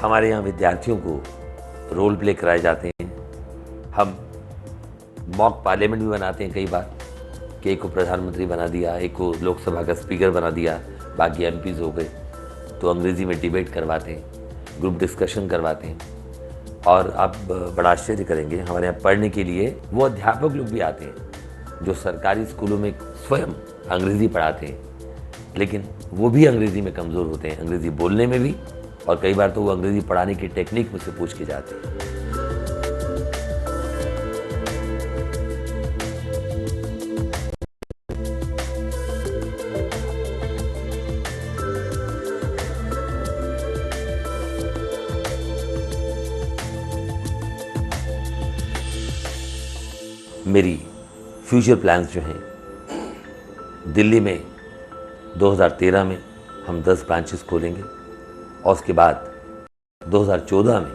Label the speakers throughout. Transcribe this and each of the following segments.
Speaker 1: हमारे यहाँ विद्यार्थियों को रोल प्ले कराए जाते हैं। हम मॉक पार्लियामेंट भी बनाते हैं कई बार कि एक को प्रधानमंत्री बना दिया, एक को लोकसभा का स्पीकर बना दिया, बाकी एमपीज हो गए, तो अंग्रेज़ी में डिबेट करवाते हैं, ग्रुप डिस्कशन करवाते हैं। और आप बड़ा आश्चर्य करेंगे, हमारे यहाँ पढ़ने के लिए वो अध्यापक लोग भी आते हैं जो सरकारी स्कूलों में स्वयं अंग्रेज़ी पढ़ाते हैं, लेकिन वो भी अंग्रेज़ी में कमज़ोर होते हैं, अंग्रेज़ी बोलने में भी, और कई बार तो वो अंग्रेज़ी पढ़ाने की टेक्निक मुझसे पूछ के जाते हैं। मेरी फ्यूचर प्लान्स जो हैं, दिल्ली में 2013 में हम 10 ब्रांचेस खोलेंगे और उसके बाद 2014 में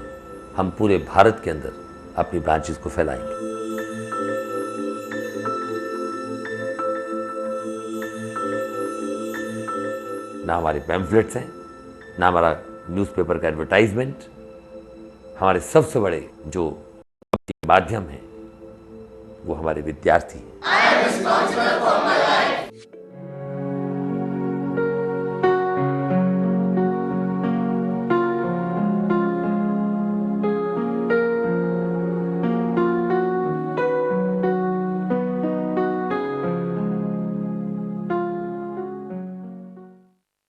Speaker 1: हम पूरे भारत के अंदर अपनी ब्रांचेस को फैलाएंगे। ना हमारे पैम्फलेट्स हैं, ना हमारा न्यूज़पेपर का एडवर्टाइजमेंट, हमारे सबसे बड़े जो माध्यम हैं वो हमारे विद्यार्थी हैं।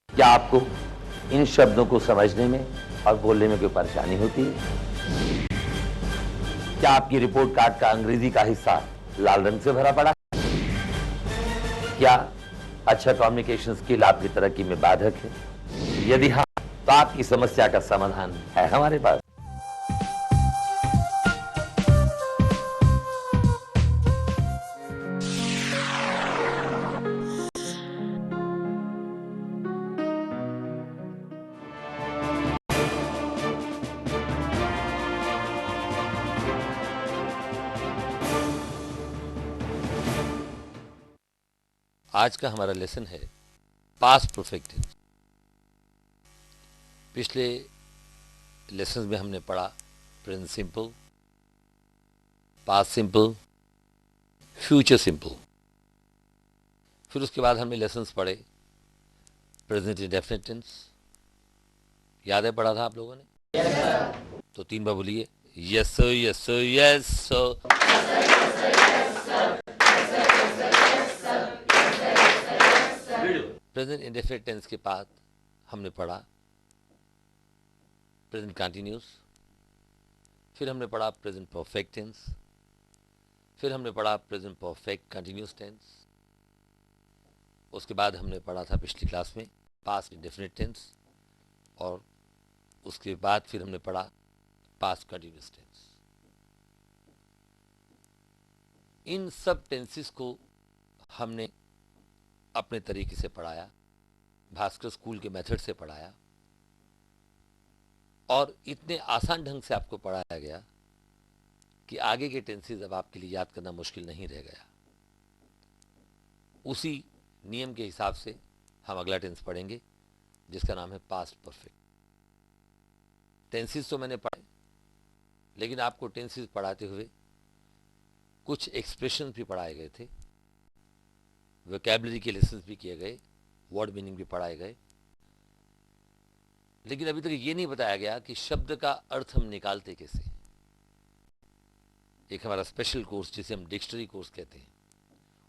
Speaker 1: क्या आपको इन शब्दों को समझने में और बोलने में कोई परेशानी होती है? क्या आपकी रिपोर्ट कार्ड का अंग्रेजी का हिस्सा लाल रंग से भरा पड़ा है? क्या अच्छा कम्युनिकेशन स्किल आपकी तरक्की में बाधक है? यदि हाँ, तो आपकी समस्या का समाधान है हमारे पास। आज का हमारा लेसन है पास्ट परफेक्ट टेंस। पिछले लेसन में हमने पढ़ा present simple, past simple, future simple. फिर उसके बाद हमने लेसन्स पढ़े प्रेजेंट इंडेफिनिट टेंस। याद है पढ़ा था आप लोगों ने? yes, तो 3 बार बोलिए, yes sir, yes sir, yes sir. Present indefinite tense के बाद हमने पढ़ा प्रेजेंट कंटिन्यूस, फिर हमने पढ़ा प्रेजेंट परफेक्ट टेंस, फिर हमने पढ़ा प्रेजेंट परफेक्ट कंटिन्यूस टेंस। उसके बाद हमने पढ़ा था पिछली क्लास में पास्ट इंडेफिनिट टेंस, और उसके बाद फिर हमने पढ़ा पास्ट कंटिन्यूस टेंस। इन सब टेंसेस को हमने अपने तरीके से पढ़ाया, भास्कर स्कूल के मेथड से पढ़ाया, और इतने आसान ढंग से आपको पढ़ाया गया कि आगे के टेंसेस अब आपके लिए याद करना मुश्किल नहीं रह गया। उसी नियम के हिसाब से हम अगला टेंस पढ़ेंगे जिसका नाम है पास्ट परफेक्ट। टेंसेस तो मैंने पढ़े, लेकिन आपको टेंसेस पढ़ाते हुए कुछ एक्सप्रेशन भी पढ़ाए गए थे, वोकैबुलरी के लेसन भी किए गए, वर्ड मीनिंग भी पढ़ाए गए, लेकिन अभी तक ये नहीं बताया गया कि शब्द का अर्थ हम निकालते कैसे। एक हमारा स्पेशल कोर्स जिसे हम डिक्शनरी कोर्स कहते हैं,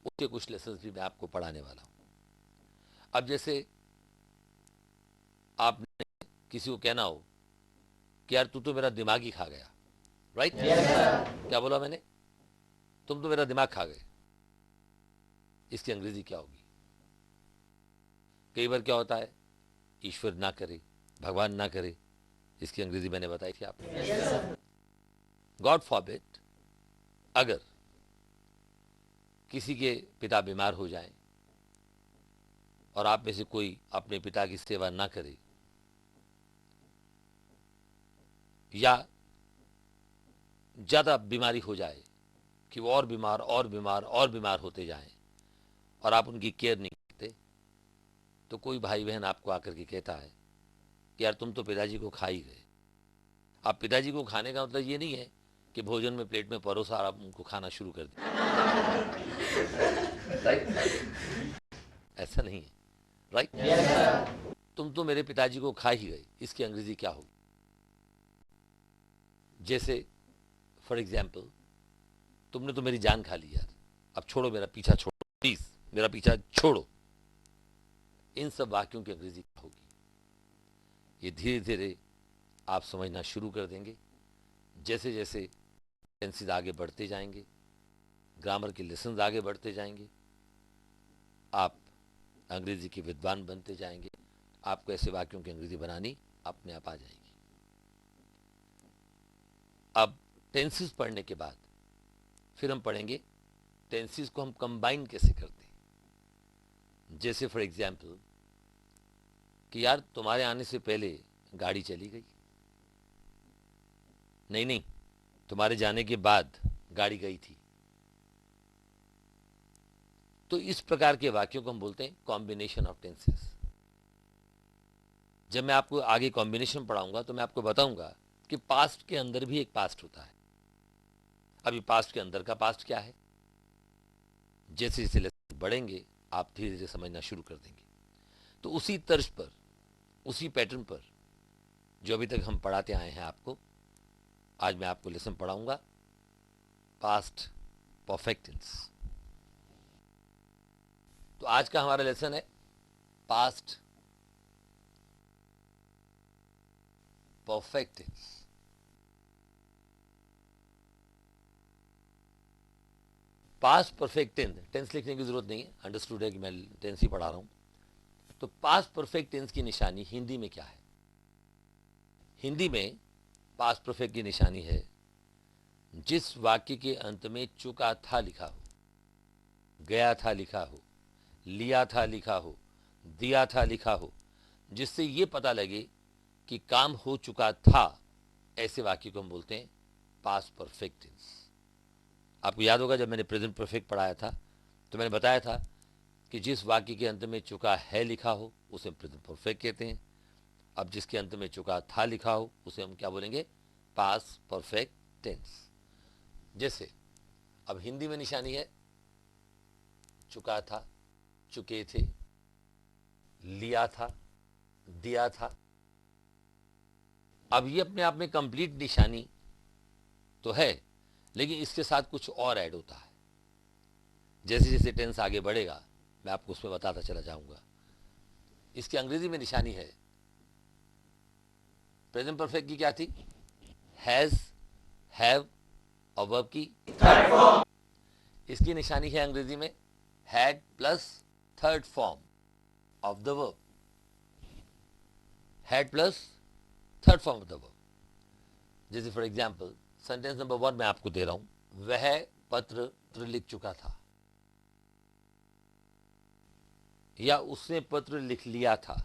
Speaker 1: उसके कुछ लेसन भी मैं आपको पढ़ाने वाला हूं। अब जैसे आपने किसी को कहना हो कि यार तू तो मेरा दिमाग ही खा गया, राइट? क्या बोला मैंने? तुम तो मेरा दिमाग खा गए। इसकी अंग्रेजी क्या होगी? कई बार क्या होता है, ईश्वर ना करे, भगवान ना करे, इसकी अंग्रेजी मैंने बताई थी आपको। गॉड फॉरबिड, अगर किसी के पिता बीमार हो जाएं और आप में से कोई अपने पिता की सेवा ना करे, या ज्यादा बीमारी हो जाए कि वो और बीमार और बीमार और बीमार होते जाएं और आप उनकी केयर नहीं करते, तो कोई भाई बहन आपको आकर के कहता है कि यार तुम तो पिताजी को खा ही गए, आप पिताजी को खाने का मतलब ये नहीं है कि भोजन में प्लेट में परोसा और आप उनको खाना शुरू कर दें, ऐसा नहीं है, राइट? तुम तो मेरे पिताजी को खा ही गए, इसकी अंग्रेजी क्या होगी? जैसे फॉर एग्जाम्पल, तुमने तो मेरी जान खा ली यार, अब छोड़ो, मेरा पीछा छोड़ो प्लीज, मेरा पीछा छोड़ो। इन सब वाक्यों की अंग्रेजी क्या होगी? ये धीरे धीरे आप समझना शुरू कर देंगे जैसे जैसे टेंसेस आगे बढ़ते जाएंगे, ग्रामर के लेसन आगे बढ़ते जाएंगे, आप अंग्रेजी के विद्वान बनते जाएंगे, आपको ऐसे वाक्यों की अंग्रेजी बनानी अपने आप आ जाएगी। अब टेंसेस पढ़ने के बाद फिर हम पढ़ेंगे टेंसेस को हम कंबाइन कैसे करते हैं। जैसे फॉर एग्जाम्पल कि यार तुम्हारे आने से पहले गाड़ी चली गई, नहीं नहीं, तुम्हारे जाने के बाद गाड़ी गई थी। तो इस प्रकार के वाक्यों को हम बोलते हैं कॉम्बिनेशन ऑफ टेंसेस। जब मैं आपको आगे कॉम्बिनेशन पढ़ाऊंगा तो मैं आपको बताऊंगा कि पास्ट के अंदर भी एक पास्ट होता है। अभी पास्ट के अंदर का पास्ट क्या है, जैसे जैसे लेसन बढ़ेंगे आप धीरे धीरे समझना शुरू कर देंगे। तो उसी तर्ज पर, उसी पैटर्न पर जो अभी तक हम पढ़ाते आए हैं आपको, आज मैं आपको लेसन पढ़ाऊंगा पास्ट परफेक्ट टेंस। तो आज का हमारा लेसन है past perfect tense. Past perfect tense, tense लिखने की जरूरत नहीं है, अंडरस्टूड है कि मैं टेंस ही पढ़ा रहा हूं। तो पास्ट परफेक्ट टेंस की निशानी हिंदी में क्या है? हिंदी में पास्ट परफेक्ट की निशानी है जिस वाक्य के अंत में चुका था लिखा हो, गया था लिखा हो, लिया था लिखा हो, दिया था लिखा हो, जिससे ये पता लगे कि काम हो चुका था, ऐसे वाक्य को हम बोलते हैं पास्ट परफेक्ट टेंस। आपको याद होगा जब मैंने प्रेजेंट परफेक्ट पढ़ाया था तो मैंने बताया था कि जिस वाक्य के अंत में चुका है लिखा हो उसे हम प्रेजेंट परफेक्ट कहते हैं। अब जिसके अंत में चुका था लिखा हो उसे हम क्या बोलेंगे? Past perfect tense. जैसे अब हिंदी में निशानी है चुका था, चुके थे, लिया था, दिया था। अब ये अपने आप में कंप्लीट निशानी तो है, लेकिन इसके साथ कुछ और ऐड होता है। जैसे जैसे टेंस आगे बढ़ेगा मैं आपको उसमें बताता चला जाऊंगा। इसकी अंग्रेजी में निशानी है, प्रेजेंट परफेक्ट की क्या थी? हैज, हैव और वर्ब की थर्ड फॉर्म। इसकी निशानी है अंग्रेजी में had plus third form of the verb. Had plus third form of the verb. जैसे फॉर एग्जाम्पल सेंटेंस नंबर 1 मैं आपको दे रहा हूं, वह पत्र लिख चुका था, या उसने पत्र लिख लिया था,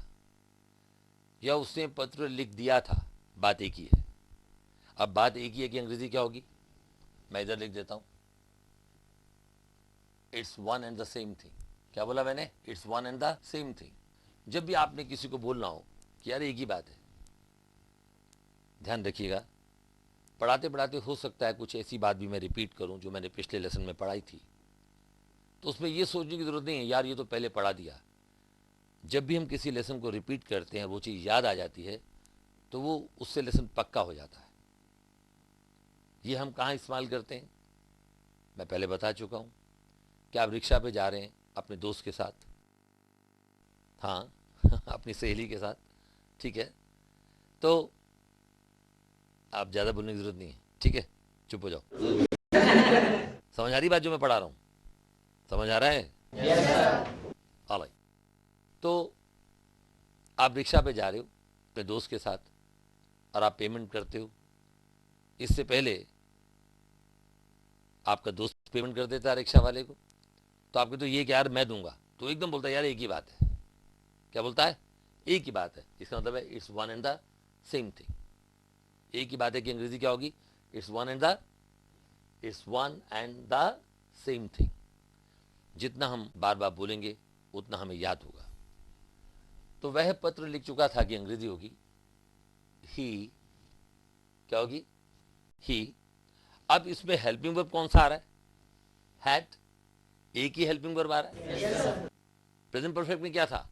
Speaker 1: या उसने पत्र लिख दिया था। बात एक ही है। अब बात एक ही है कि अंग्रेजी क्या होगी? मैं इधर लिख देता हूं, it's one and the same thing. क्या बोला मैंने? It's one and the same thing. जब भी आपने किसी को बोलना हो कि यार एक ही बात है, ध्यान रखिएगा, पढ़ाते पढ़ाते हो सकता है कुछ ऐसी बात भी मैं रिपीट करूं जो मैंने पिछले लेसन में पढ़ाई थी, तो उसमें यह सोचने की जरूरत नहीं है यार ये तो पहले पढ़ा दिया। जब भी हम किसी लेसन को रिपीट करते हैं वो चीज़ याद आ जाती है तो वो उससे लेसन पक्का हो जाता है। ये हम कहाँ इस्तेमाल करते हैं मैं पहले बता चुका हूँ कि आप रिक्शा पे जा रहे हैं अपने दोस्त के साथ, हाँ अपनी सहेली के साथ, ठीक है, तो आप ज़्यादा बोलने की जरूरत नहीं है, ठीक है, चुप हो जाओ। समझ आ रही बात जो मैं पढ़ा रहा हूँ? समझ आ रहा है? ऑलराइट। तो आप रिक्शा पे जा रहे हो अपने दोस्त के साथ और आप पेमेंट करते हो। इससे पहले आपका दोस्त पेमेंट कर देता है रिक्शा वाले को, तो आपके तो ये कि यार मैं दूंगा, तो एकदम बोलता है यार एक ही बात है। क्या बोलता है? एक ही बात है। इसका मतलब है it's one and the same thing. एक ही बात है कि अंग्रेजी क्या होगी? It's one and the same thing. जितना हम बार बार बोलेंगे उतना हमें याद होगा। तो वह पत्र लिख चुका था कि अंग्रेजी होगी ही, क्या होगी? ही। अब इसमें हेल्पिंग वर्ब कौन सा आ रहा है? हैड। एक ही हेल्पिंग वर्ब आ रहा है। प्रेजेंट परफेक्ट में क्या था?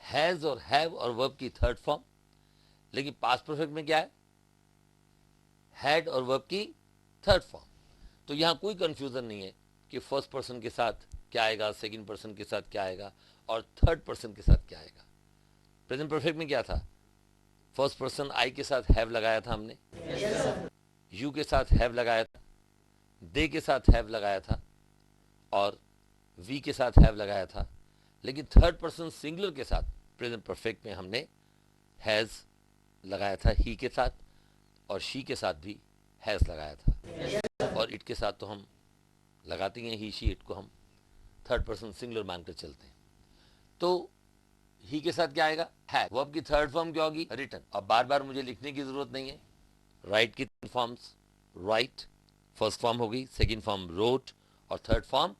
Speaker 1: हैज और हैव और वर्ब की थर्ड फॉर्म। लेकिन पास्ट परफेक्ट में क्या है? हैड और वर्ब की थर्ड फॉर्म। तो यहां कोई कंफ्यूजन नहीं है कि फर्स्ट पर्सन के साथ क्या आएगा, सेकंड पर्सन के साथ क्या आएगा और थर्ड पर्सन के साथ क्या आएगा। प्रेजेंट परफेक्ट में क्या था? फर्स्ट पर्सन आई के साथ हैव लगाया था हमने, यू के साथ हैव लगाया था, दे के साथ हैव लगाया था और वी के साथ हैव लगाया था। लेकिन थर्ड पर्सन सिंगुलर के साथ प्रेजेंट परफेक्ट में हमने हैज लगाया था ही के साथ, और शी के साथ भी हैज लगाया था। और इट के साथ तो हम लगाते हैं ही शी इट को हम थर्ड पर्सन सिंगुलर मानकर चलते हैं। तो ही के साथ क्या आएगा? है। वर्ब की थर्ड फॉर्म क्या होगी? रिटन। अब बार बार मुझे लिखने की जरूरत नहीं है। राइट की तीन फॉर्म्स, राइट फर्स्ट फॉर्म होगी, सेकंड फॉर्म रोट और third form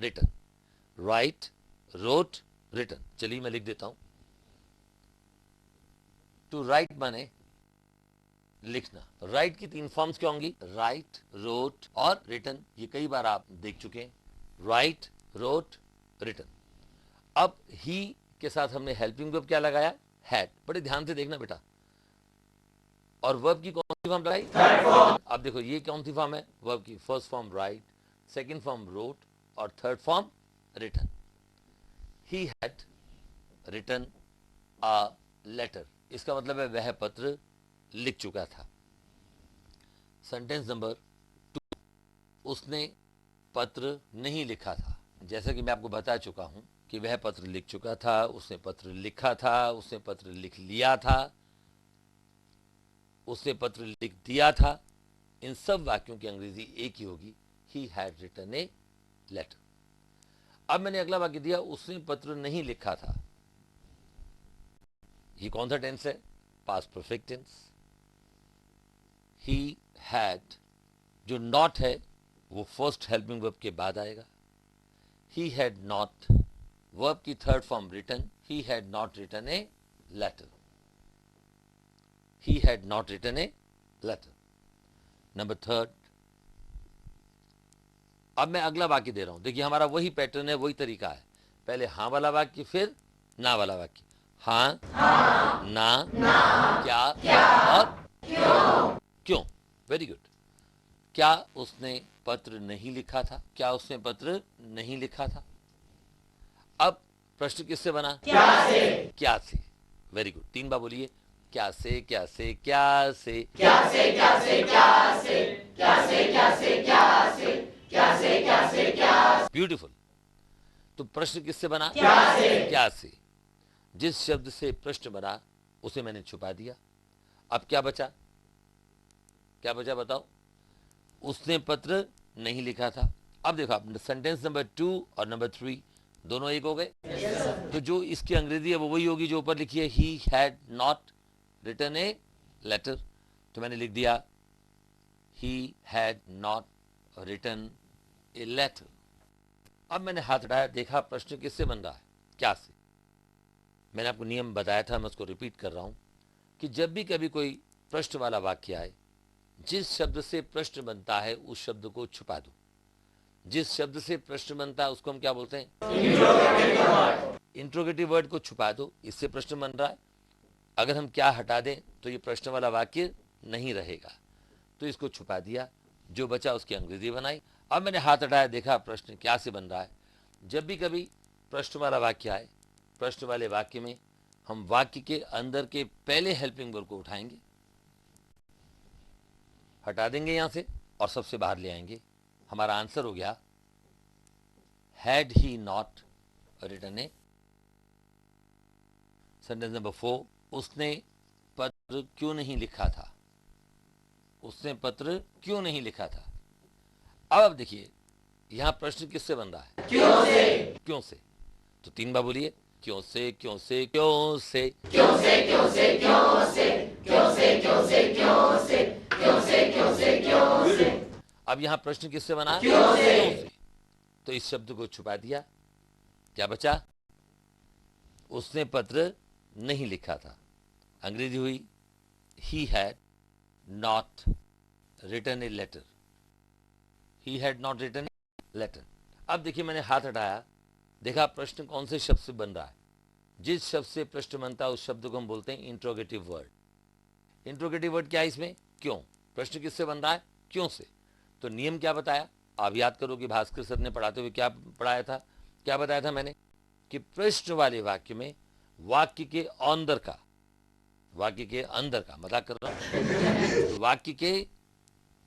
Speaker 1: written. Write, wrote, written. चलिए मैं लिख देता हूं। टू राइट माने लिखना। राइट की तीन फॉर्म्स क्या होंगी? राइट, रोट और रिटन। ये कई बार आप देख चुके हैं। Write, wrote, written. अब ही के साथ हमने हेल्पिंग वर्ब क्या लगाया? हैड। बड़े ध्यान से देखना बेटा। और वर्ब की कौन सी फॉर्म लगाई? अब देखो ये कौन सी फॉर्म है? वर्ब की first form write, second form wrote और third form written. He had written a letter. इसका मतलब है वह पत्र लिख चुका था। सेंटेंस नंबर 2, उसने पत्र नहीं लिखा था। जैसा कि मैं आपको बता चुका हूं कि वह पत्र लिख चुका था, उसने पत्र लिखा था, उसने पत्र लिख लिया था, उसने पत्र लिख दिया था। इन सब वाक्यों की अंग्रेजी एक ही होगी, he had written a letter. अब मैंने अगला वाक्य दिया, उसने पत्र नहीं लिखा था। ये कौन सा टेंस है? Past perfect tense. He had, जो नॉट है वो फर्स्ट हेल्पिंग वर्ब के बाद आएगा। ही हैड नॉट, वर्ब की third form written, he had not written a letter. He had not written a letter. Number third, अब मैं अगला वाक्य दे रहा हूं। देखिए हमारा वही पैटर्न है, वही तरीका है। पहले हां वाला वाक्य, फिर ना वाला वाक्य। हां, ना, क्या और क्यों। Very good. क्या उसने पत्र नहीं लिखा था? क्या उसने पत्र नहीं लिखा था? अब प्रश्न किससे बना? क्या से। क्या से। Very good. 3 बार बोलिए। क्या से, क्या से, क्या से, क्या से, क्या से, क्या से, क्या से, क्या से, क्या से, क्या से, क्या से, क्या से। ब्यूटीफुल। तो प्रश्न किससे बना? क्या से। क्या से। जिस शब्द से प्रश्न बना उसे मैंने छुपा दिया। अब क्या बचा? क्या बचा बताओ? उसने पत्र नहीं लिखा था। अब देखो आप, सेंटेंस नंबर 2 और नंबर 3 दोनों एक हो गए। तो जो इसकी अंग्रेजी है वो वही होगी जो ऊपर लिखी है, he had not written a letter. तो मैंने लिख दिया he had not written a letter. अब मैंने हाथ हटाया, देखा प्रश्न किससे बन रहा है? क्या से। मैंने आपको नियम बताया था, मैं उसको रिपीट कर रहा हूं कि जब भी कभी कोई प्रश्न वाला वाक्य आए, जिस शब्द से प्रश्न बनता है उस शब्द को छुपा दो। जिस शब्द से प्रश्न बनता है उसको हम क्या बोलते हैं? इंट्रोगेटिव वर्ड को छुपा दो, इससे प्रश्न बन रहा है। अगर हम क्या हटा दें तो ये प्रश्न वाला वाक्य नहीं रहेगा, तो इसको छुपा दिया, जो बचा उसकी अंग्रेजी बनाई। अब मैंने हाथ हटाया, देखा प्रश्न क्या से बन रहा है। जब भी कभी प्रश्न वाला वाक्य आए, प्रश्न वाले वाक्य में हम वाक्य के अंदर के पहले हेल्पिंग वर्ब को उठाएंगे, हटा देंगे यहां से और सबसे बाहर ले आएंगे। हमारा आंसर हो गया had he not written a. Sentence number 4, उसने पत्र क्यों नहीं लिखा था? उसने पत्र क्यों नहीं लिखा था? अब देखिए यहां प्रश्न किससे बन रहा है? क्यों से। क्यों से। तो 3 बार बोलिए। क्यों से, क्यों से, क्यों से, क्यों से, क्यों से, क्यों से, क्यों से, क्यों से, क्यों से, क्यों से, क्यों से, क्यों से। अब यहां प्रश्न किससे बना? क्यों से। क्यों से। तो इस शब्द को छुपा दिया, क्या बचा? उसने पत्र नहीं लिखा था। अंग्रेजी हुई he had not written a letter. He had not written a letter. अब देखिए मैंने हाथ हटाया, देखा प्रश्न कौन से शब्द से बन रहा है। जिस शब्द से प्रश्न बनता है उस शब्द को हम बोलते हैं इंट्रोगेटिव वर्ड। इंट्रोगेटिव वर्ड क्या है इसमें? क्यों। प्रश्न किससे बन रहा है? क्यों से। तो नियम क्या बताया? आप याद करो कि भास्कर सर ने पढ़ाते हुए क्या पढ़ाया था, क्या बताया था मैंने कि प्रश्न वाले वाक्य में वाक्य के अंदर का, वाक्य के अंदर का, मजाक कर रहा हूं, तो वाक्य के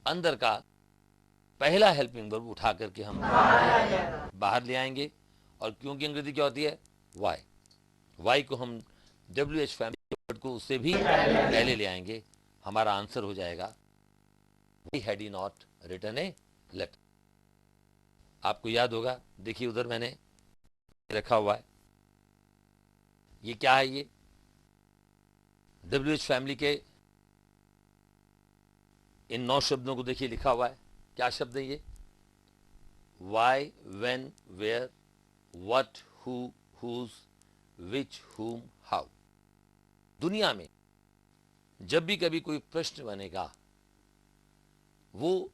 Speaker 1: अंदर का पहला हेल्पिंग वर्ब उठा करके हम बाहर ले आएंगे। और क्यों की अंग्रेजी क्या होती है? वाई। वाई को हम WH फैमिली वर्ड को उससे भी पहले ले आएंगे। हमारा आंसर हो जाएगा Why had he not written a letter? आपको याद होगा, देखिए उधर मैंने रखा हुआ है, ये क्या है? ये WH फैमिली के इन 9 शब्दों को देखिए लिखा हुआ है। क्या शब्द है ये? Why, when, where, what, who, whose, which, whom, how. दुनिया में जब भी कभी कोई प्रश्न बनेगा वो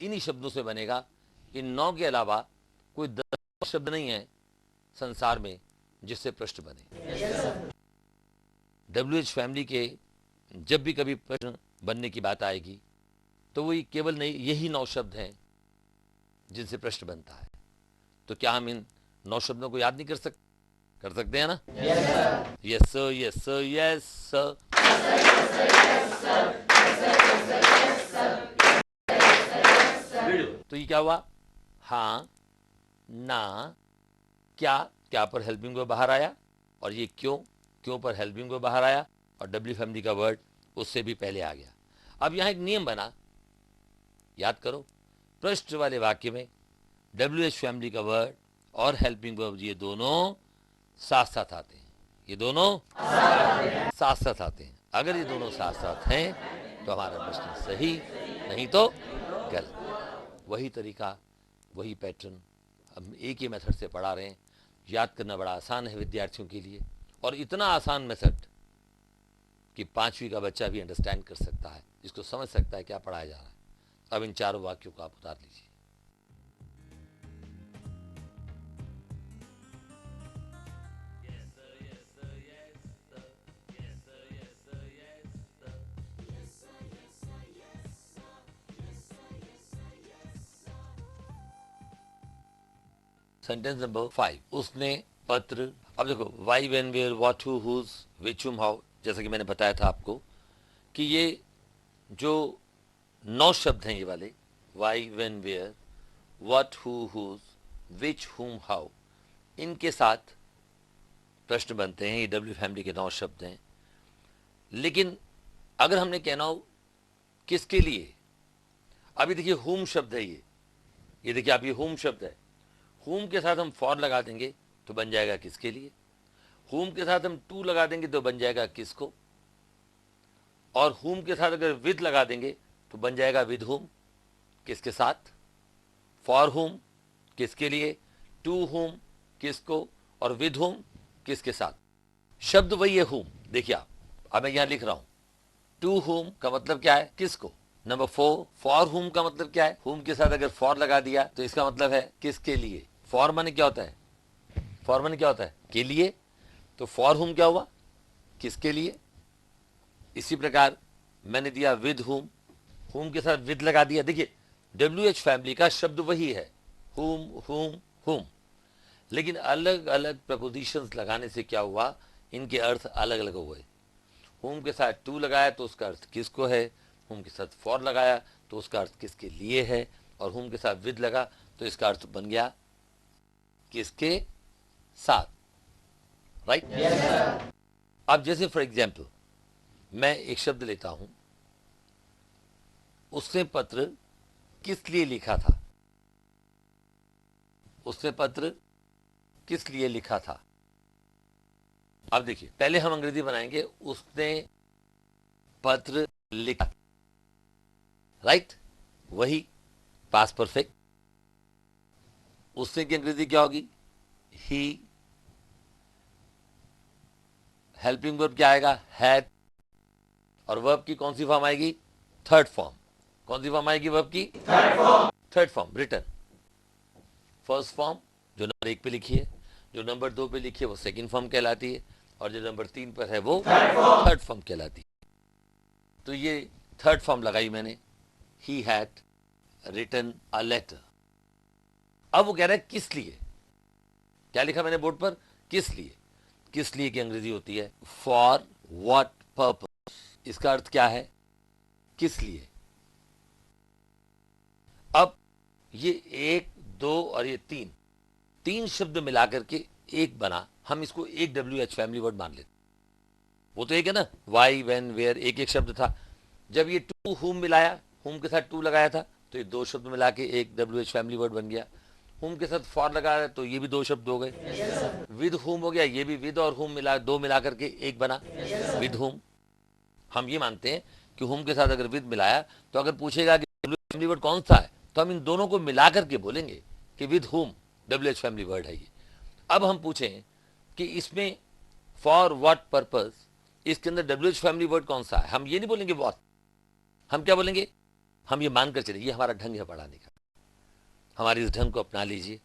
Speaker 1: इन्हीं शब्दों से बनेगा। इन 9 के अलावा कोई 10 शब्द नहीं है संसार में जिससे प्रश्न बने। WH फैमिली के जब भी कभी प्रश्न बनने की बात आएगी तो वही केवल नहीं, यही 9 शब्द हैं जिनसे प्रश्न बनता है। तो क्या हम इन 9 शब्दों को याद नहीं कर सकते हैं ना? Yes sir, yes sir, yes sir. तो ये क्या हुआ? हाँ, ना, क्या, क्या पर हेल्पिंग वर्ब बाहर आया, और ये क्यों, क्यों पर हेल्पिंग वर्ब बाहर आया, और W फैमिली का वर्ड उससे भी पहले आ गया। अब यहां एक नियम बना, याद करो, प्रश्न वाले वाक्य में WH फैमिली का वर्ड और हेल्पिंग वर्ब ये दोनों साथ साथ आते हैं। ये दोनों साथ साथ आते हैं। अगर ये दोनों साथ साथ हैं तो हमारा प्रश्न सही, नहीं तो गलत। वही तरीका, वही पैटर्न हम एक ही मेथड से पढ़ा रहे हैं। याद करना बड़ा आसान है विद्यार्थियों के लिए, और इतना आसान मेथड कि 5वीं का बच्चा भी अंडरस्टैंड कर सकता है, इसको समझ सकता है क्या पढ़ाया जा रहा है। अब इन 4 वाक्यों को आप उतार लीजिए। सेंटेंस नंबर 5, उसने पत्र। अब देखो, why, when, where, what, who, whose, which, whom, how, जैसा कि मैंने बताया था आपको कि ये जो 9 शब्द हैं, ये वाले why, when, where, what, who, whose, which, whom, how, इनके साथ प्रश्न बनते हैं। ये W फैमिली के 9 शब्द हैं। लेकिन अगर हमने कहना हो किसके लिए, अभी देखिए हुम शब्द है, ये देखिए आप, ये हुम शब्द है। हुम के साथ हम फॉर लगा देंगे तो बन जाएगा किसके लिए। हुम के साथ हम टू लगा देंगे तो बन जाएगा किसको। और हुम के साथ अगर विद लगा देंगे तो बन जाएगा विद हुम, किसके साथ। फॉर हुम किसके लिए, टू हुम किसको, और विद हुम किसके साथ। शब्द वही है हुम। देखिए आप, अब मैं यहां लिख रहा हूं, टू हुम का मतलब क्या है, किसको। नंबर 4, फॉर हुम का मतलब क्या है, हुम के साथ अगर फॉर लगा दिया तो इसका मतलब है किसके लिए। फॉर माने क्या होता है, फॉर माने क्या होता है, के लिए। तो फॉर हुम क्या हुआ, किसके लिए। इसी प्रकार मैंने दिया विद हुम, हुम के साथ विद लगा दिया। देखिए WH फैमिली का शब्द वही है, हुम, हुम, हुम, लेकिन अलग अलग प्रपोजिशंस लगाने से क्या हुआ, इनके अर्थ अलग अलग हुए। हुम के साथ टू लगाया तो उसका अर्थ किसको है, हुम के साथ फॉर लगाया तो उसका अर्थ किसके लिए है, और हुम के साथ विद लगा तो इसका अर्थ बन गया किसके साथ। राइट। अब जैसे फॉर एग्जाम्पल मैं एक शब्द लेता हूं, उसने पत्र किस लिए लिखा था। उसने पत्र किस लिए लिखा था। अब देखिए पहले हम अंग्रेजी बनाएंगे, उसने पत्र लिखा। राइट, वही पास्ट परफेक्ट। उसने की अंग्रेजी क्या होगी, ही। हेल्पिंग वर्ब क्या आएगा, हैड। और वर्ब की कौन सी फॉर्म आएगी, थर्ड फॉर्म। कौन सी फॉर्म आएगी वर्ब की? Third form, written. First form जो नंबर 1 पे लिखी है, जो नंबर 2 पे लिखी है वो सेकंड फॉर्म कहलाती है, और जो नंबर 3 पर है वो थर्ड फॉर्म कहलाती है। तो ये थर्ड फॉर्म लगाई मैंने, he had written a letter. अब वो कह रहा है किस लिए। क्या लिखा मैंने बोर्ड पर? किस लिए। किस लिए की अंग्रेजी होती है फॉर व्हाट पर्पस। इसका अर्थ क्या है? किस लिए। अब ये 1, 2 और ये 3 शब्द मिलाकर के एक बना, हम इसको एक WH फैमिली वर्ड मान लेते। वो तो एक है ना, वाई, वेन, वेयर, एक एक शब्द था। जब ये टू हुम मिलाया, हुम के साथ टू लगाया था, तो ये 2 शब्द मिला के एक WH फैमिली वर्ड बन गया। हुम के साथ फॉर लगाया तो ये भी 2 शब्द हो गए। विद हुम हो गया, ये भी विद और हुम मिला, 2 मिला करके एक बना, विद हुम। हम ये मानते हैं कि हुम के साथ अगर विद मिलाया, तो अगर पूछेगा कि WH फैमिली वर्ड कौन सा है, तो हम इन दोनों को मिला करके बोलेंगे कि with whom WH family word है ये। अब हम पूछें कि इसमें फॉर व्हाट पर्पस, इसके अंदर WH फैमिली वर्ड कौन सा है, हम ये नहीं बोलेंगे व्हाट, हम क्या बोलेंगे? हम ये मानकर चले, ये हमारा ढंग है पढ़ाने का, हमारे इस ढंग को अपना लीजिए।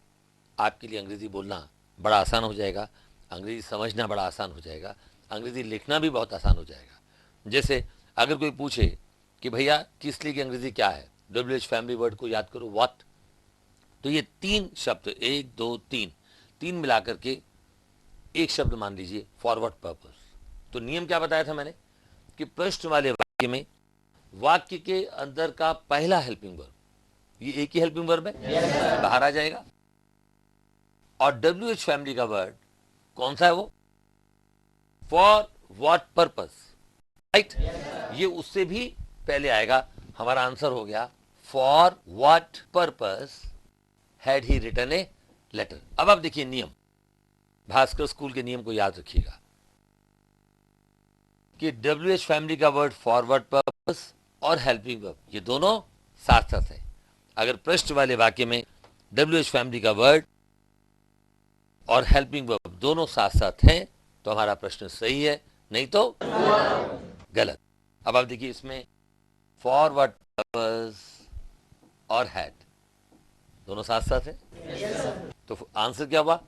Speaker 1: आपके लिए अंग्रेजी बोलना बड़ा आसान हो जाएगा, अंग्रेजी समझना बड़ा आसान हो जाएगा, अंग्रेजी लिखना भी बहुत आसान हो जाएगा। जैसे अगर कोई पूछे कि भैया किस लिए की अंग्रेजी क्या है, WH फैमिली वर्ड को याद करो, व्हाट। तो ये 3 शब्द, 1, 2, 3 मिलाकर के एक शब्द मान लीजिए फॉर व्हाट पर्पस। तो नियम क्या बताया था मैंने कि प्रश्न वाले वाक्य में वाक्य के अंदर का पहला हेल्पिंग वर्ब, ये एक ही हेल्पिंग वर्ब है, बाहर आ जाएगा। और WH फैमिली का वर्ड कौन सा है? वो फॉर व्हाट पर्पस, राइट। ये उससे भी पहले आएगा। हमारा आंसर हो गया for what purpose had he written a letter. अब आप देखिए नियम, भास्कर स्कूल के नियम को याद रखिएगा कि WH फैमिली का वर्ड फॉरवर्ड पर्पस और हेल्पिंग वर्ब, ये दोनों साथ साथ है। अगर प्रश्न वाले वाक्य में WH फैमिली का वर्ड और हेल्पिंग वर्ब दोनों साथ साथ हैं, तो हमारा प्रश्न सही है, नहीं तो गलत। अब आप देखिए इसमें फॉरवर्ड पर्पस और हैड दोनों साथ साथ है, तो आंसर क्या हुआ?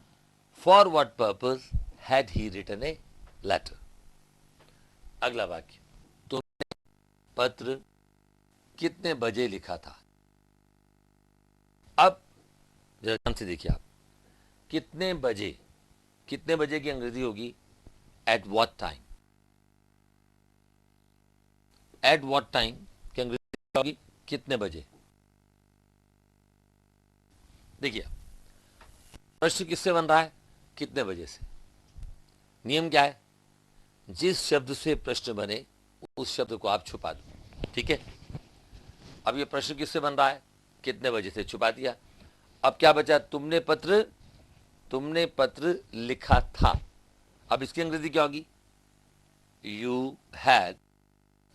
Speaker 1: For what purpose had he written a letter. अगला वाक्य, तुमने पत्र कितने बजे लिखा था। अब जरा ध्यान से देखिए आप, कितने बजे, कितने बजे की अंग्रेजी होगी at what time. Eight what time की अंग्रेजी होगी कितने बजे। देखिए प्रश्न किससे बन रहा है? कितने बजे से। नियम क्या है? जिस शब्द से प्रश्न बने उस शब्द को आप छुपा दो, ठीक है। अब ये प्रश्न किससे बन रहा है? कितने बजे से, छुपा दिया। अब क्या बचा? तुमने पत्र लिखा था। अब इसकी अंग्रेजी क्या होगी? You had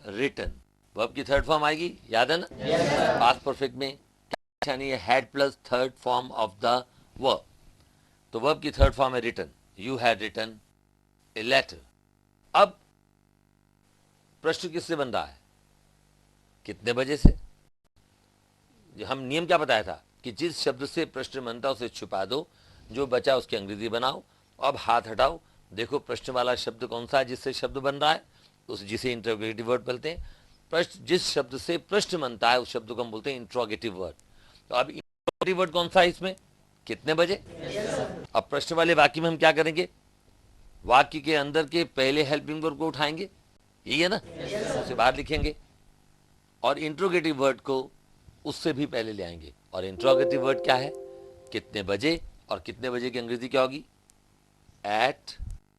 Speaker 1: written. वर्ब की थर्ड फॉर्म आएगी, याद है ना? पास्ट परफेक्ट में यानी had plus third form of the verb. तो वर्ब की थर्ड फॉर्म है written, you had written a letter. अब प्रश्न किससे बन रहा है? कितने बजे से। हम नियम क्या बताया था कि जिस शब्द से प्रश्न बनता है उसे छुपा दो, जो बचा उसकी अंग्रेजी बनाओ। अब हाथ हटाओ, देखो प्रश्न वाला शब्द कौन सा है जिससे शब्द बन रहा है, उस जिसे इंट्रोगेटिव वर्ड बोलते हैं। प्रश्न जिस शब्द से प्रश्न बनता है उस शब्द को हम बोलते हैं इंट्रोगेटिव वर्ड। तो अब इंट्रोगेटिव वर्ड कौन सा है इसमें? कितने बजे। अब प्रश्न वाले वाक्य में हम क्या करेंगे? वाक्य के अंदर के पहले हेल्पिंग वर्ब को उठाएंगे, यही है ना, उसे बाहर लिखेंगे और इंट्रोगेटिव वर्ड को उससे भी पहले ले आएंगे। और इंट्रोगेटिव वर्ड क्या है? कितने बजे। और कितने बजे की अंग्रेजी क्या होगी? At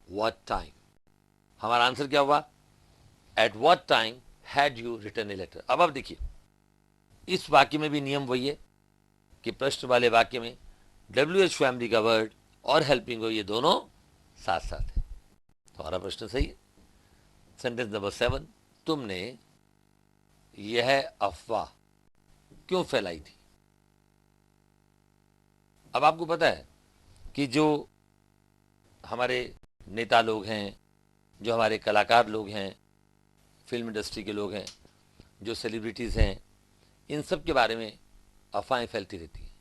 Speaker 1: what time. हमारा आंसर क्या हुआ? At what time had you written a letter. अब आप देखिए इस वाक्य में भी नियम वही है कि प्रश्न वाले वाक्य में WH फैमिली का वर्ड और हेल्पिंग वर्ब ये दोनों साथ साथ है। तो हमारा प्रश्न सही है। सेंटेंस नंबर 7, तुमने यह अफवाह क्यों फैलाई थी। अब आपको पता है कि जो हमारे नेता लोग हैं, जो हमारे कलाकार लोग हैं, फिल्म इंडस्ट्री के लोग हैं, जो सेलिब्रिटीज़ हैं, इन सब के बारे में अफवाहें फैलती रहती हैं।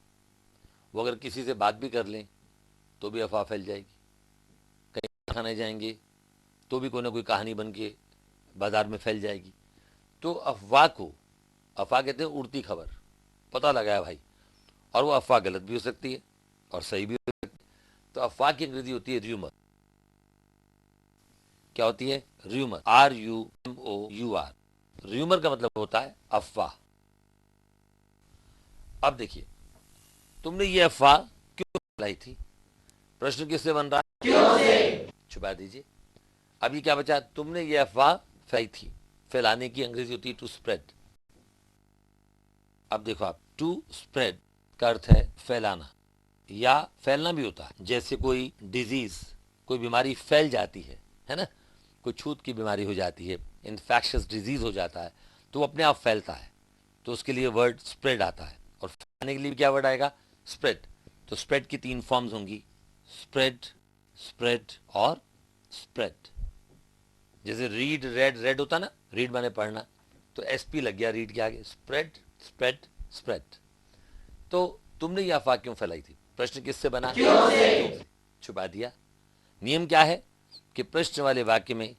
Speaker 1: वो अगर किसी से बात भी कर लें तो भी अफवाह फैल जाएगी। कहीं खाने जाएंगे तो भी कोई ना कोई कहानी बन के बाज़ार में फैल जाएगी। तो अफवाह कहते हैं उड़ती खबर, पता लगा है भाई, और वो अफवाह गलत भी हो सकती है और सही भी हो सकती है। तो अफवाह की अंग्रेजी होती है र्यूमर। क्या होती है? Rumour, RUMOUR। र्यूमर का मतलब होता है अफवाह। अब देखिए, तुमने ये अफवाह क्यों फैलाई थी? प्रश्न किससे बन रहा है? क्यों से? छुपा दीजिए। अब ये क्या बचा? तुमने ये अफवाह फैलाई थी। फैलाने की अंग्रेजी होती है टू स्प्रेड। अब देखो आप, टू स्प्रेड का अर्थ है फैलाना या फैलना भी होता है। जैसे कोई डिजीज, कोई बीमारी फैल जाती है ना, कोई छूत की बीमारी हो जाती है, इन्फेक्शियस डिजीज हो जाता है, तो वो अपने आप फैलता है, तो उसके लिए वर्ड स्प्रेड आता है। और फैलाने के लिए क्या वर्ड आएगा? स्प्रेड। तो स्प्रेड की 3 फॉर्म्स होंगी, स्प्रेड, स्प्रेड और स्प्रेड। जैसे रीड, रेड, रेड होता ना, रीड माने पढ़ना, तो SP लग गया रीड के आगे, स्प्रेड, स्प्रेड, स्प्रेड। तो तुमने यह अफवाह क्यों फैलाई थी? प्रश्न किससे बना? क्यों से? छुपा दिया। नियम क्या है कि प्रश्न वाले वाक्य में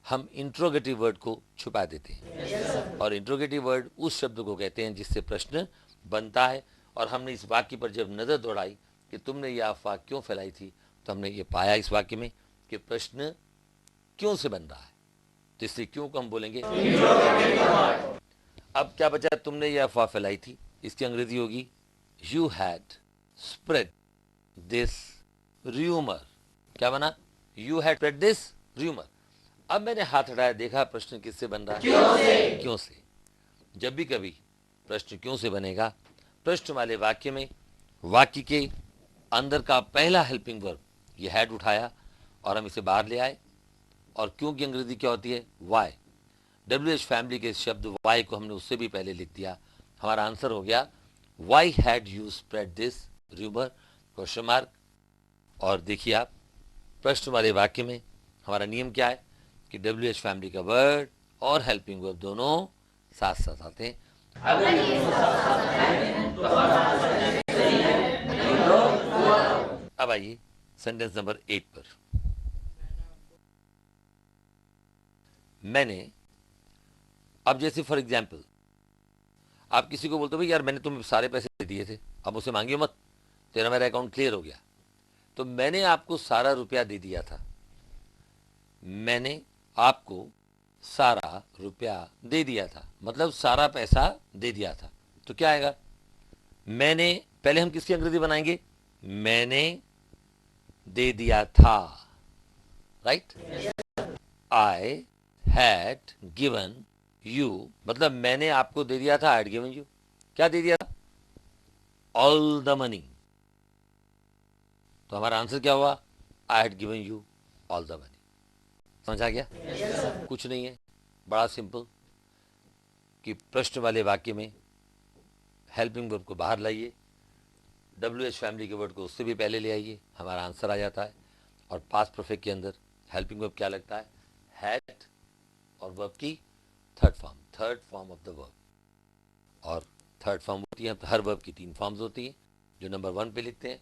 Speaker 1: हम इंट्रोगेटिव वर्ड को छुपा देते हैं। और इंट्रोगेटिव वर्ड उस शब्द को कहते हैं जिससे प्रश्न बनता है। और हमने इस वाक्य पर जब नजर दौड़ाई कि तुमने यह अफवाह क्यों फैलाई थी, तो हमने ये पाया इस वाक्य में कि प्रश्न क्यों से बन रहा है। तो इससे क्यों को हम बोलेंगे। अब क्या बचा? तुमने यह अफवाह फैलाई थी, इसकी अंग्रेजी होगी you had spread this rumour. क्या बना? You had spread this rumour. अब मैंने हाथ हटाया, देखा प्रश्न किससे बन रहा है? क्यों से? क्यों से। जब भी कभी प्रश्न क्यों से बनेगा, प्रश्न वाले वाक्य में वाक्य के अंदर का पहला हेल्पिंग वर्ब ये हैड उठाया और हम इसे बाहर ले आए। और क्यों की अंग्रेजी क्या होती है? वाई। WH फैमिली के शब्द वाई को हमने उससे भी पहले लिख दिया। हमारा आंसर हो गया why had you spread this rumour, question mark. और देखिए आप, प्रश्न वाले वाक्य में हमारा नियम क्या है कि WH फैमिली का वर्ड और हेल्पिंग वर्ब दोनों साथ साथ आते हैं। अब आइए सेंटेंस नंबर 8 पर। मैंने, अब जैसे फॉर एग्जाम्पल आप किसी को बोलते हो भाई यार मैंने तुम्हें सारे पैसे दे दिए थे, अब मुझसे मांगियो मत, तेरा मेरा अकाउंट क्लियर हो गया। तो मैंने आपको सारा रुपया दे दिया था। मैंने आपको सारा रुपया दे दिया था, मतलब सारा पैसा दे दिया था। तो क्या आएगा? मैंने, पहले हम किसकी अंग्रेजी बनाएंगे? मैंने दे दिया था, right? I had given you, मतलब मैंने आपको दे दिया था, आई हैड गिवन यू। क्या दे दिया था? All the money. तो हमारा आंसर क्या हुआ? I had given you all the money. समझ आ गया? कुछ नहीं है, बड़ा सिंपल कि प्रश्न वाले वाक्य में हेल्पिंग वर्ब को बाहर लाइए, WH फैमिली के वर्ड को उससे भी पहले ले आइए, हमारा आंसर आ जाता है। और पास्ट परफेक्ट के अंदर हेल्पिंग वर्ब क्या लगता है? हैड, और वर्ब की third form of the verb. और थर्ड फॉर्म होती है, हर वर्ब की 3 फॉर्म्स होती हैं। जो नंबर 1 पे लिखते हैं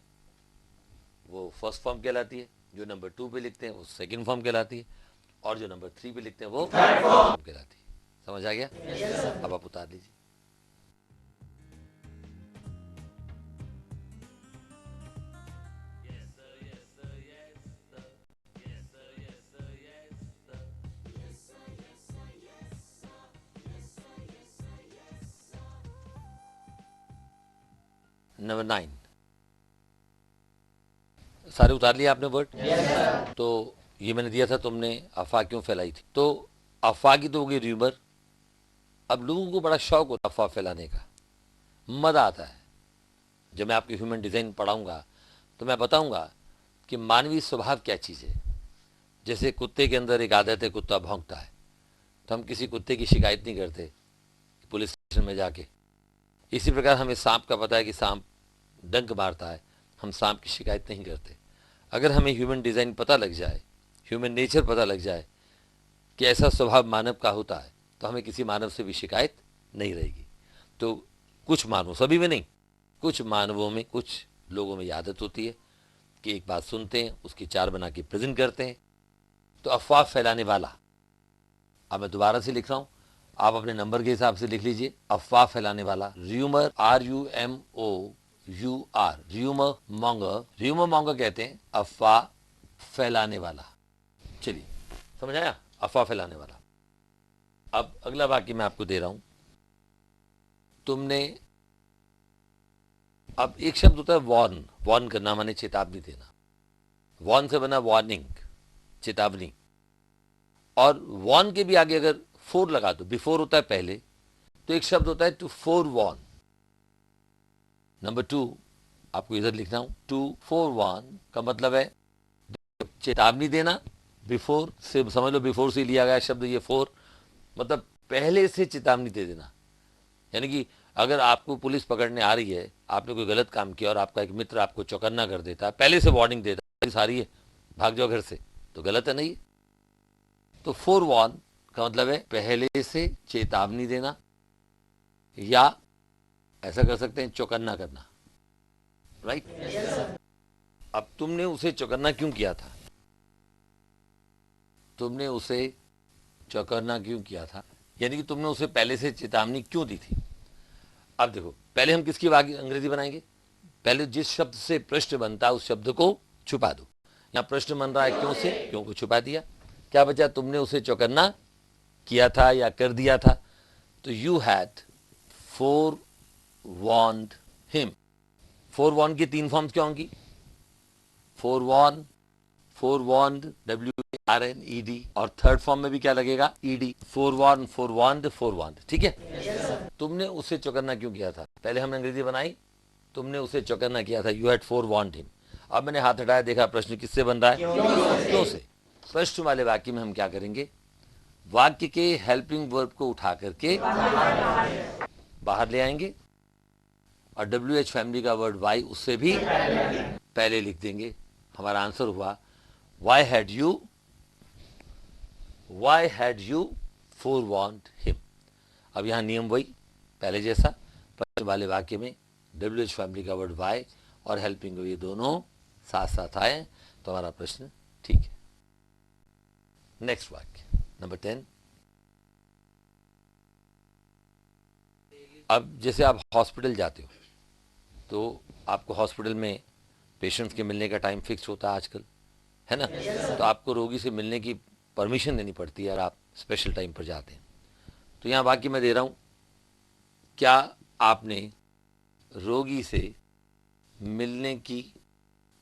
Speaker 1: वो फर्स्ट फॉर्म कहलाती है, जो नंबर 2 पे लिखते हैं वो सेकंड फॉर्म कहलाती है, और जो नंबर 3 पे लिखते हैं वो थर्ड फॉर्म कहलाती है। समझ आ गया? अब आप उतार लीजिए। नंबर 9, सारे उतार लिया आपने वर्ड? तो ये मैंने दिया था, तुमने अफवाह क्यों फैलाई थी। तो अफवाह की तो हो गई र्यूमर। अब लोगों को बड़ा शौक होता है अफवाह फैलाने का, मज़ा आता है। जब मैं आपकी ह्यूमन डिज़ाइन पढ़ाऊंगा तो मैं बताऊंगा कि मानवीय स्वभाव क्या चीज़ है। जैसे कुत्ते के अंदर एक आदत है, कुत्ता भौंकता है, तो हम किसी कुत्ते की शिकायत नहीं करते पुलिस स्टेशन में जाके। इसी प्रकार हमें सांप का पता है कि सांप डंक मारता है, हम सांप की शिकायत नहीं करते। अगर हमें ह्यूमन डिज़ाइन पता लग जाए, ह्यूमन नेचर पता लग जाए कि ऐसा स्वभाव मानव का होता है, तो हमें किसी मानव से भी शिकायत नहीं रहेगी। तो कुछ मानव, सभी में नहीं, कुछ मानवों में, कुछ लोगों में ये आदत होती है कि एक बात सुनते हैं, उसकी चार बना के प्रेजेंट करते हैं। तो अफवाह फैलाने वाला, अब मैं दोबारा से लिख रहा हूं, आप अपने नंबर के हिसाब से लिख लीजिए। अफवाह फैलाने वाला, rumour, RUMOUR, rumour monger, rumour monger कहते हैं अफवाह फैलाने वाला। चलिए, समझ आया, अफवाह फैलाने वाला। अब अगला वाक्य मैं आपको दे रहा हूं। तुमने, अब एक शब्द होता है वॉर्न, वॉर्न करना माने चेतावनी देना, वॉर्न से बना वार्निंग, चेतावनी। और वॉर्न के भी आगे अगर फोर लगा दो, बिफोर होता है पहले, तो एक शब्द होता है टू फोर वॉर्न। नंबर 2 आपको इधर लिखना हूं, टू फोर वॉर्न का मतलब है चेतावनी देना। बिफोर से समझ लो, बिफोर से लिया गया शब्द ये फोर, मतलब पहले से चेतावनी दे देना। यानी कि अगर आपको पुलिस पकड़ने आ रही है, आपने कोई गलत काम किया और आपका एक मित्र आपको चौकन्ना कर देता है, पहले से वार्निंग देता है, पुलिस आ रही है, भाग जाओ घर से, तो गलत है नहीं। तो फोर वॉर्न का मतलब है पहले से चेतावनी देना, या ऐसा कर सकते हैं चौकन्ना करना, राइट। अब तुमने उसे चौकन्ना क्यों किया था, तुमने उसे चौकन्ना क्यों किया था, यानी कि तुमने उसे पहले से चेतावनी क्यों दी थी। अब देखो, पहले हम किसकी अंग्रेजी बनाएंगे, पहले जिस शब्द से प्रश्न बनता है उस शब्द को छुपा दो। यहां प्रश्न बन रहा है क्यों से, क्यों को छुपा दिया। क्या बचा, तुमने उसे चौकन्ना किया था या कर दिया था। तो you had forewarned him. Forewarn की 3 फॉर्म्स क्या होंगी, forewarn, forewarned, WARNED, और थर्ड फॉर्म में भी क्या लगेगा, ED। Forewarn, forewarned, forewarned, ठीक है। तुमने उसे चौकन्ना क्यों किया था, पहले हमने अंग्रेजी बनाई, तुमने उसे चौकन्ना किया था, you had forewarned him. अब मैंने हाथ हटाया, देखा प्रश्न किससे बन रहा है, क्यों से। प्रश्न वाले वाक्य में हम क्या करेंगे, वाक्य के हेल्पिंग वर्ब को उठा करके बाहर ले आएंगे, और WH फैमिली का वर्ड वाई उससे भी पहले लिख देंगे। हमारा आंसर हुआ why had you forewarned him. अब यहां नियम वही पहले जैसा, प्रश्न वाले वाक्य में WH फैमिली का वर्ड वाई और हेल्पिंग ये दोनों साथ साथ आए, तो हमारा प्रश्न ठीक है। नेक्स्ट वाक्य नंबर 10। अब जैसे आप हॉस्पिटल जाते हो, तो आपको हॉस्पिटल में पेशेंट्स के मिलने का टाइम फिक्स होता है आजकल, है ना। तो आपको रोगी से मिलने की परमिशन देनी पड़ती है, और आप स्पेशल टाइम पर जाते हैं। तो यहाँ वाक्य मैं दे रहा हूँ, क्या आपने रोगी से मिलने की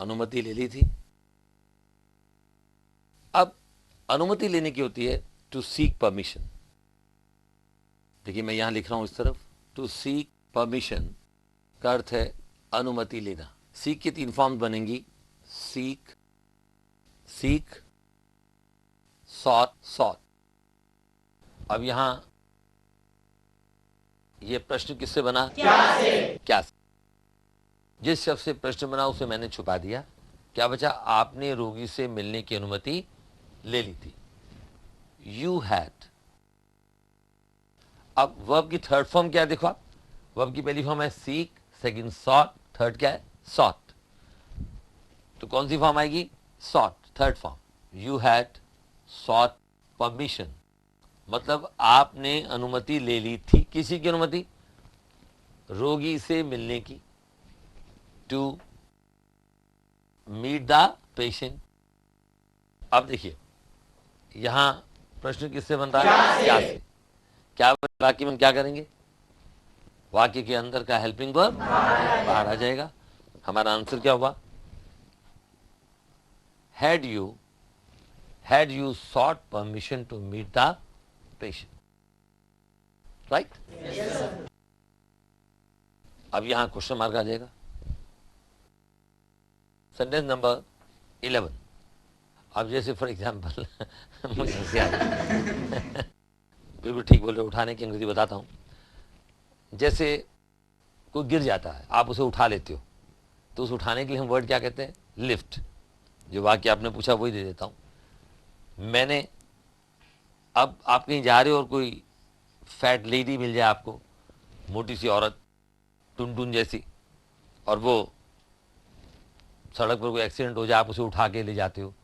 Speaker 1: अनुमति ले ली थी। अब अनुमति लेने की होती है टू सीक परमिशन। देखिए मैं यहां लिख रहा हूं इस तरफ, टू सीक परमिशन का अर्थ है अनुमति लेना। सीक की 3 फॉर्म बनेंगी, सीक, सीक, सॉट, सॉट। अब यहां ये प्रश्न किससे बना, क्या से। क्या से, जिस शब्द से प्रश्न बना उसे मैंने छुपा दिया। क्या बचा, आपने रोगी से मिलने की अनुमति ले ली थी, यू हैड। अब वर्ब की थर्ड फॉर्म क्या है, देखो आप, वर्ब की पहली फॉर्म है सीक, सेकंड सॉट, थर्ड क्या है, सॉट। तो कौन सी फॉर्म आएगी, sought, third form. You had sought permission, मतलब आपने अनुमति ले ली थी। किसी की अनुमति, रोगी से मिलने की, टू मीट द पेशेंट। अब देखिए यहां प्रश्न किससे बन रहा है, क्या से। क्या वाक्य में क्या करेंगे, वाक्य के अंदर का हेल्पिंग वर्ब बाहर आ जाएगा। हमारा आंसर क्या हुआ, had you sought permission to meet the patient, right. अब यहां क्वेश्चन मार्क आ जाएगा। Sentence number 11। अब जैसे फॉर एग्जाम्पल मुझे हंसी आ रही बिल्कुल ठीक बोल रहे, उठाने की अंग्रेजी बताता हूं। जैसे कोई गिर जाता है, आप उसे उठा लेते हो, तो उस उठाने के लिए हम वर्ड क्या कहते हैं, लिफ्ट। जो वाक्य आपने पूछा वही दे देता हूं। मैंने, अब आप कहीं जा रहे हो और कोई फैट लेडी मिल जाए आपको, मोटी सी औरत टुन जैसी, और वो सड़क पर कोई एक्सीडेंट हो जाए, आप उसे उठा के ले जाते हो,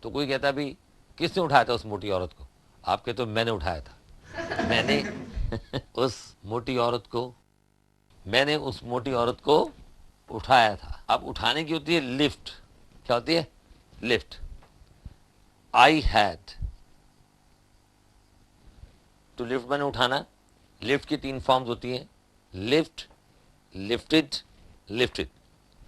Speaker 1: तो कोई कहता भी किसने उठाया था उस मोटी औरत को? आप कहते हो मैंने उठाया था। मैंने उस मोटी औरत को मैंने उस मोटी औरत को उठाया था। अब उठाने की होती है लिफ्ट। क्या होती है? Lift. I had to lift, मैंने उठाना। लिफ्ट की 3 फॉर्म्स होती हैं, लिफ्ट, लिफ्टेड, लिफ्टेड।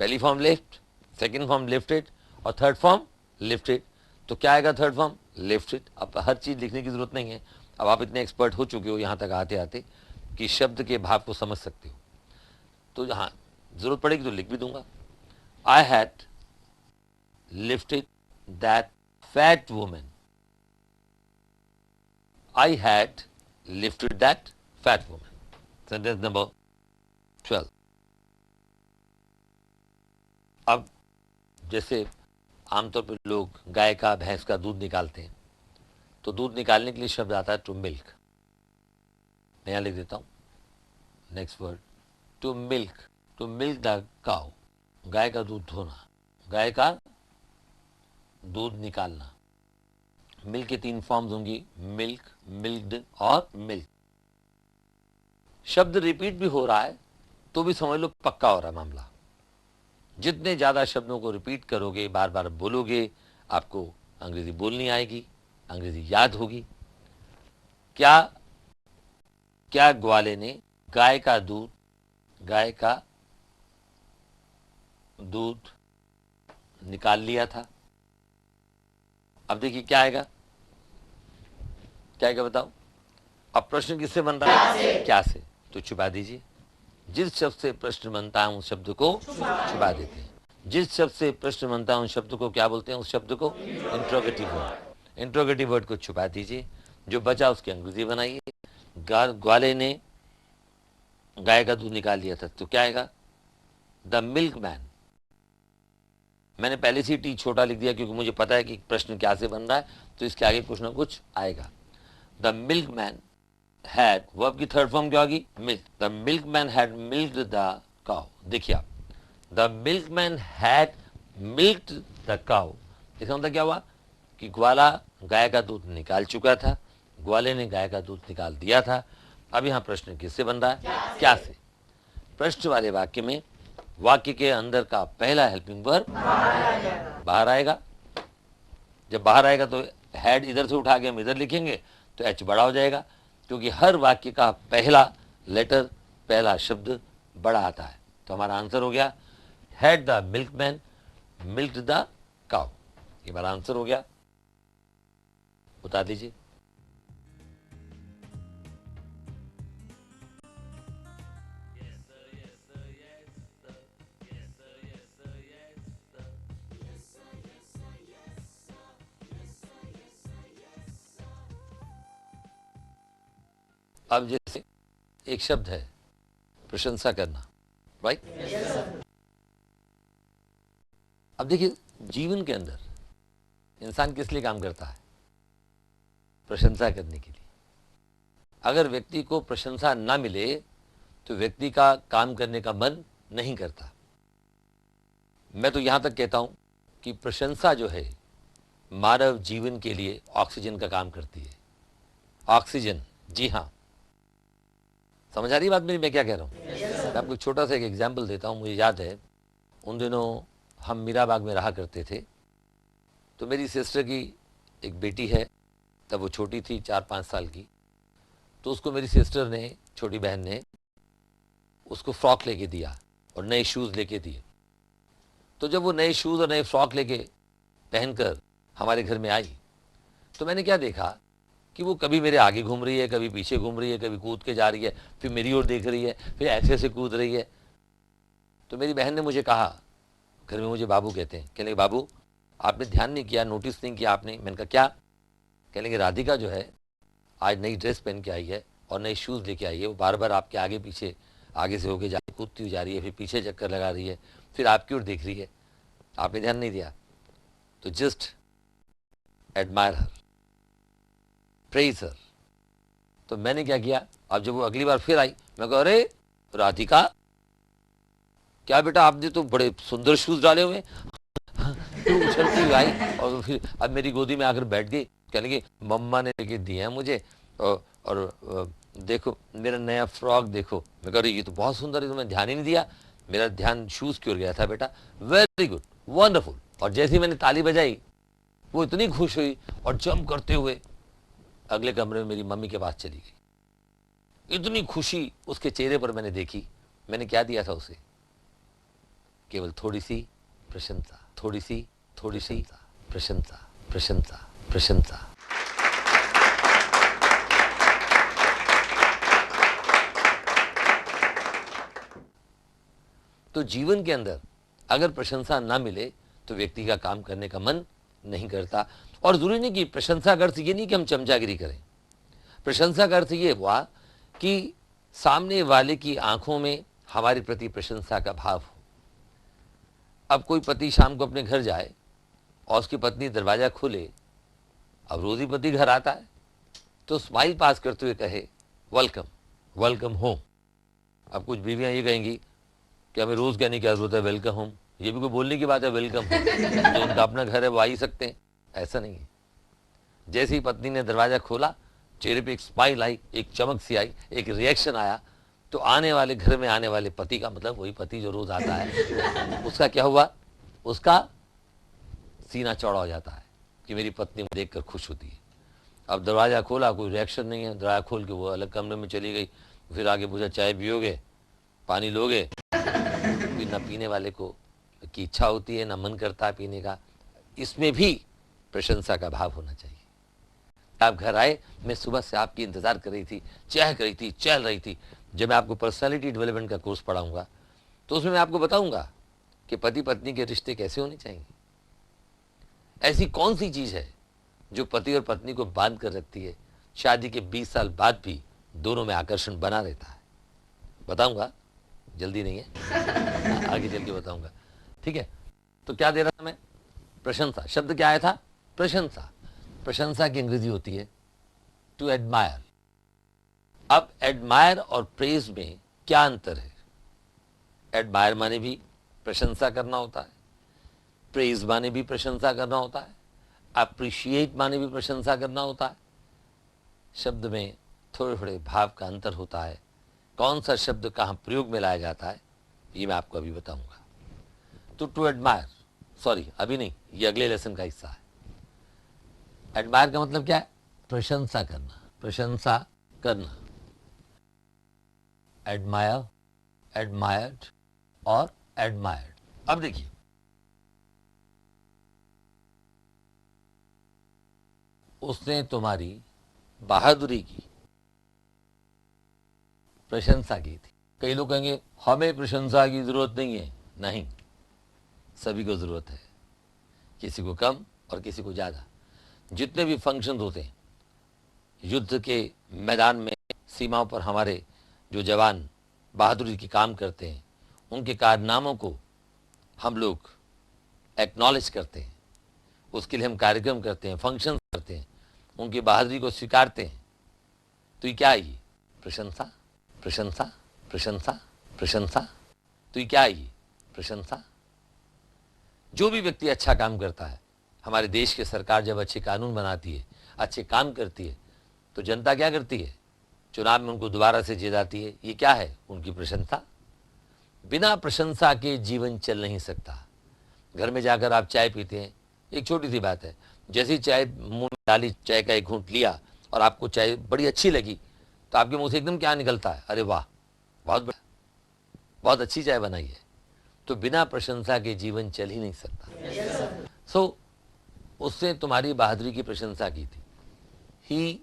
Speaker 1: पहली form lift, second form lifted, और थर्ड फॉर्म लिफ्टेड। तो क्या आएगा थर्ड फॉर्म? लिफ्टेड। अब हर चीज लिखने की जरूरत नहीं है, अब आप इतने एक्सपर्ट हो चुके हो यहां तक आते आते कि शब्द के भाव को समझ सकते हो। तो हाँ, जरूरत पड़ेगी तो लिख भी दूंगा। I had lifted that fat women. I had lifted that fat women. Sentence number 12। अब जैसे आमतौर पर लोग गाय का भैंस का दूध निकालते हैं, तो दूध निकालने के लिए शब्द आता है टू मिल्क। नया लिख देता हूं, next word, to milk. To milk the cow, गाय का दूध धोना, गाय का दूध निकालना। मिल्क की 3 फॉर्म्स होंगी, मिल्क, मिल्क्ड और मिल्क। शब्द रिपीट भी हो रहा है तो भी समझ लो पक्का हो रहा है मामला। जितने ज्यादा शब्दों को रिपीट करोगे, बार बार बोलोगे, आपको अंग्रेजी बोलनी आएगी, अंग्रेजी याद होगी। क्या क्या ग्वाले ने गाय का दूध निकाल लिया था? अब देखिए क्या आएगा, क्या आएगा बताओ। अब प्रश्न किससे बन रहा है? क्या से। तो छुपा दीजिए। जिस शब्द से प्रश्न बनता है उस शब्द को छुपा देते हैं। जिस शब्द से प्रश्न बनता है उस शब्द को क्या बोलते हैं? उस शब्द को इंट्रोगेटिव वर्ड। इंट्रोगेटिव वर्ड को छुपा दीजिए, जो बचा उसकी अंग्रेजी बनाइए। ग्वाले ने गाय का दूध निकाल लिया था, तो क्या आएगा? The milk man. मैंने पहले से ही टी छोटा लिख दिया क्योंकि मुझे पता है कि प्रश्न क्या से बन रहा है, तो इसके आगे कुछ ना कुछ आएगा। The milk man had, verb की थर्ड फॉर्म क्या होगी? Milk. The milk man had milked the cow. देखिए आप, the milk man had milked the cow, इसका मतलब क्या हुआ कि ग्वाला गाय का दूध निकाल चुका था, ग्वाले ने गाय का दूध निकाल दिया था। अब यहां प्रश्न किससे बन रहा है? क्या से। प्रश्न वाले वाक्य में वाक्य के अंदर का पहला हेल्पिंग वर्ब बाहर आएगा। जब बाहर आएगा तो हैड इधर से उठा के हम इधर लिखेंगे तो एच बड़ा हो जाएगा, क्योंकि हर वाक्य का पहला लेटर, पहला शब्द बड़ा आता है। तो हमारा आंसर हो गया, had the milkman milked the cow. ये हमारा आंसर हो गया। बता दीजिए। अब जैसे एक शब्द है प्रशंसा करना, राइट? अब देखिए, जीवन के अंदर इंसान किस लिए काम करता है? प्रशंसा करने के लिए। अगर व्यक्ति को प्रशंसा ना मिले तो व्यक्ति का काम करने का मन नहीं करता। मैं तो यहां तक कहता हूं कि प्रशंसा जो है मानव जीवन के लिए ऑक्सीजन का काम करती है। ऑक्सीजन, जी हां, समझ आ रही बात मेरी? मैं क्या कह रहा हूं? मैं आपको छोटा सा एक एग्जाम्पल देता हूं। मुझे याद है उन दिनों हम मीरा बाग में रहा करते थे, तो मेरी सिस्टर की एक बेटी है, तब वो छोटी थी, 4-5 साल की। तो उसको मेरी सिस्टर ने, छोटी बहन ने, उसको फ्रॉक लेके दिया और नए शूज़ लेके दिए। तो जब वो नए शूज़ और नए फ्रॉक लेके पहनकर हमारे घर में आई, तो मैंने क्या देखा कि वो कभी मेरे आगे घूम रही है, कभी पीछे घूम रही है, कभी कूद के जा रही है, फिर मेरी ओर देख रही है, फिर ऐसे ऐसे कूद रही है। तो मेरी बहन ने मुझे कहा, घर में मुझे बाबू कहते हैं, कहने बाबू आपने ध्यान नहीं किया, नोटिस नहीं किया आपने? मैंने कहा क्या? कहने लगे राधिका जो है आज नई ड्रेस पहन के आई है और नए शूज़ लेके आई है, वो बार बार आपके आगे पीछे, आगे से होके जा कूदती हुई जा रही है, फिर पीछे चक्कर लगा रही है, फिर आपकी ओर देख रही है, आपने ध्यान नहीं दिया? तो जस्ट एडमायर हर, प्रेज हर। तो मैंने क्या किया, अब जब वो अगली बार फिर आई, मैं कहा अरे राधिका, क्या बेटा आपने तो बड़े सुंदर शूज डाले हुए। फिर उछलती हुई आई और फिर अब मेरी गोदी में आकर बैठ गई, कहने की मम्मा ने लेके दिया है मुझे, और देखो मेरा नया फ्रॉक देखो। मैं कह रही ये तो बहुत सुंदर है, तो मैं ध्यान ही नहीं दिया, मेरा ध्यान शूज की ओर गया था बेटा। Very good, wonderful. और जैसे ही मैंने ताली बजाई वो इतनी खुश हुई और जंप करते हुए अगले कमरे में मेरी मम्मी के पास चली गई। इतनी खुशी उसके चेहरे पर मैंने देखी। मैंने क्या दिया था उसे? केवल थोड़ी सी प्रशंसा, थोड़ी सी प्रशंसा, प्रशंसा, प्रशंसा। तो जीवन के अंदर अगर प्रशंसा ना मिले तो व्यक्ति का काम करने का मन नहीं करता। और जरूरी नहीं कि प्रशंसा का अर्थ ये नहीं कि हम चमचागिरी करें। प्रशंसा का अर्थ ये हुआ कि सामने वाले की आंखों में हमारे प्रति प्रशंसा का भाव हो। अब कोई पति शाम को अपने घर जाए और उसकी पत्नी दरवाजा खोले, अब रोज ही पति घर आता है, तो स्माइल पास करते हुए कहे वेलकम, वेलकम होम। अब कुछ बीवियां ये कहेंगी कि हमें रोज कहने की जरूरत है वेलकम होम, ये भी कोई बोलने की बात है वेलकम होम, जो उनका अपना घर है वो आ ही सकते हैं, ऐसा नहीं है। जैसे ही पत्नी ने दरवाजा खोला, चेहरे पे एक स्माइल आई, एक चमक सी आई, एक रिएक्शन आया, तो आने वाले घर में आने वाले पति का मतलब वही पति जो रोज आता है, उसका क्या हुआ? उसका सीना चौड़ा हो जाता है कि मेरी पत्नी मुझे देखकर खुश होती है। अब दरवाजा खोला, कोई रिएक्शन नहीं है, दरवाजा खोल के वो अलग कमरे में चली गई। फिर आगे पूछा चाय पियोगे, पानी लोगे? फिर ना पीने वाले को की इच्छा होती है, ना मन करता है पीने का। इसमें भी प्रशंसा का भाव होना चाहिए। आप घर आए, मैं सुबह से आपकी इंतजार कर रही थी, चाह कर रही थी, चल रही थी। जब मैं आपको पर्सनालिटी डेवलपमेंट का कोर्स पढ़ाऊंगा तो उसमें मैं आपको बताऊंगा कि पति पत्नी के रिश्ते कैसे होने चाहिए। ऐसी कौन सी चीज है जो पति और पत्नी को बांध कर रखती है, शादी के 20 साल बाद भी दोनों में आकर्षण बना रहता है? बताऊंगा, जल्दी नहीं है, आगे चल के बताऊंगा, ठीक है। तो क्या दे रहा था मैं? प्रशंसा। शब्द क्या आया था? प्रशंसा। प्रशंसा की अंग्रेजी होती है टू एडमायर। अब एडमायर और प्रेज में क्या अंतर है? एडमायर माने भी प्रशंसा करना होता है, प्रेज माने भी प्रशंसा करना होता है, अप्रिशिएट माने भी प्रशंसा करना होता है। शब्द में थोड़े थोड़े भाव का अंतर होता है। कौन सा शब्द कहाँ प्रयोग में लाया जाता है ये मैं आपको अभी बताऊंगा। तो टू एडमायर, सॉरी अभी नहीं, ये अगले लेसन का हिस्सा है। एडमायर का मतलब क्या है? प्रशंसा करना, प्रशंसा करना। एडमायर, एडमायर्ड और एडमायर्ड। अब देखिए, उसने तुम्हारी बहादुरी की प्रशंसा की थी। कई लोग कहेंगे हमें प्रशंसा की जरूरत नहीं है। नहीं, सभी को जरूरत है, किसी को कम और किसी को ज्यादा। जितने भी फंक्शन होते हैं युद्ध के मैदान में, सीमाओं पर हमारे जो जवान बहादुरी की काम करते हैं, उनके कारनामों को हम लोग एक्नॉलेज करते हैं, उसके लिए हम कार्यक्रम करते हैं, फंक्शन करते हैं, उनकी बहादुरी को स्वीकारते हैं। तो ये क्या है? ये प्रशंसा, प्रशंसा, प्रशंसा, प्रशंसा। तो ये क्या है? ये प्रशंसा। जो भी व्यक्ति अच्छा काम करता है, हमारे देश की सरकार जब अच्छे कानून बनाती है, अच्छे काम करती है, तो जनता क्या करती है? चुनाव में उनको दोबारा से जिताती है। ये क्या है? उनकी प्रशंसा। बिना प्रशंसा के जीवन चल नहीं सकता। घर में जाकर आप चाय पीते हैं, एक छोटी सी बात है, जैसी चाय मुंह में डाली, चाय का एक घूंट लिया और आपको चाय बड़ी अच्छी लगी, तो आपके मुंह से एकदम क्या निकलता है? अरे वाह, बहुत बढ़िया, बहुत अच्छी चाय बनाई है। तो बिना प्रशंसा के जीवन चल ही नहीं सकता। सो उसने तुम्हारी बहादुरी की प्रशंसा की थी। ही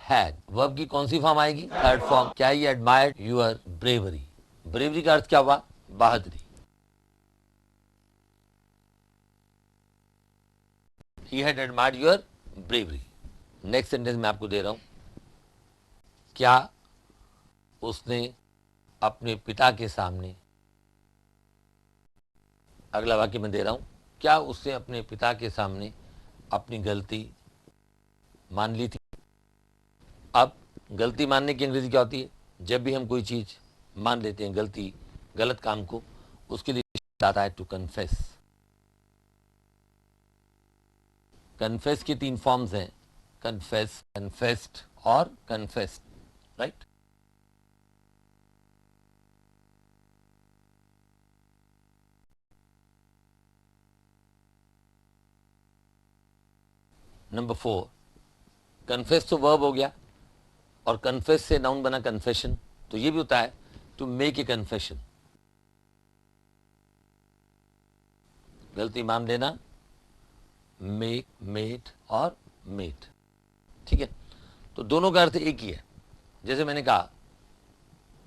Speaker 1: हैड, वर्ब की कौन सी फॉर्म आएगी? Third form. क्या? ही एडमायर्ड यूर ब्रेवरी। ब्रेवरी का अर्थ क्या हुआ? बहादुरी। He had admired your bravery. Next sentence मैं आपको दे रहा हूं। क्या उसने अपने पिता के सामने, अगला वाक्य मैं दे रहा हूं, क्या उसने अपने पिता के सामने अपनी गलती मान ली थी? अब गलती मानने की अंग्रेजी क्या होती है? जब भी हम कोई चीज मान लेते हैं गलती, गलत काम को, उसके लिए आता है टू कन्फेस। कन्फेस के 3 फॉर्म्स हैं, कन्फेस, कन्फेस्ड और कन्फेस्ड, राइट? नंबर 4, कन्फेस तो वर्ब हो गया और कन्फेस से नाउन बना कन्फेशन, तो ये भी होता है टू मेक ए कन्फेशन, गलती मान लेना, मेक, मेड और मेड, ठीक है? तो दोनों का अर्थ एक ही है। जैसे मैंने कहा,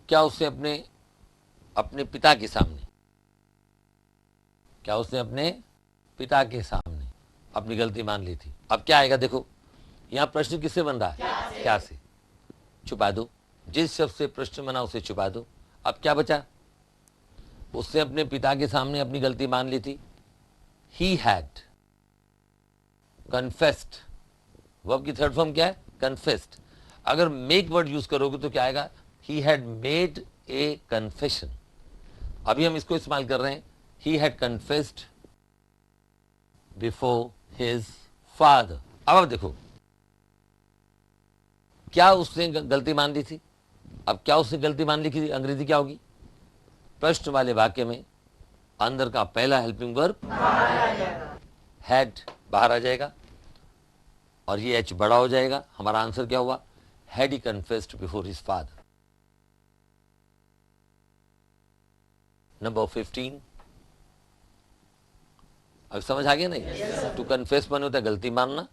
Speaker 1: क्या उसने अपने अपने पिता के सामने, क्या उसने अपने पिता के सामने अपनी गलती मान ली थी? अब क्या आएगा देखो, यहां प्रश्न किससे बन रहा है? क्या से? छुपा दो, जिस शब्द से प्रश्न बना उसे छुपा दो। अब क्या बचा? उसने अपने पिता के सामने अपनी गलती मान ली थी। ही हैड कन्फेस्ड, वर्ब की थर्ड फॉर्म क्या है? कन्फेस्ड। अगर मेक वर्ड यूज करोगे तो क्या आएगा? He had made a confession. अभी हम इसको इस्तेमाल कर रहे हैं, he had confessed before his father. अब देखो, क्या उसने गलती मान ली थी? अब क्या उसने गलती मान ली थी, अंग्रेजी क्या होगी? प्रश्न वाले वाक्य में अंदर का पहला हेल्पिंग वर्ब हैड बाहर आ जाएगा और ये एच बड़ा हो जाएगा। हमारा आंसर क्या हुआ? Had he confessed before his father. Number 15, अब समझ आ गया नहीं? टू कन्फेस माने होता है गलती मानना,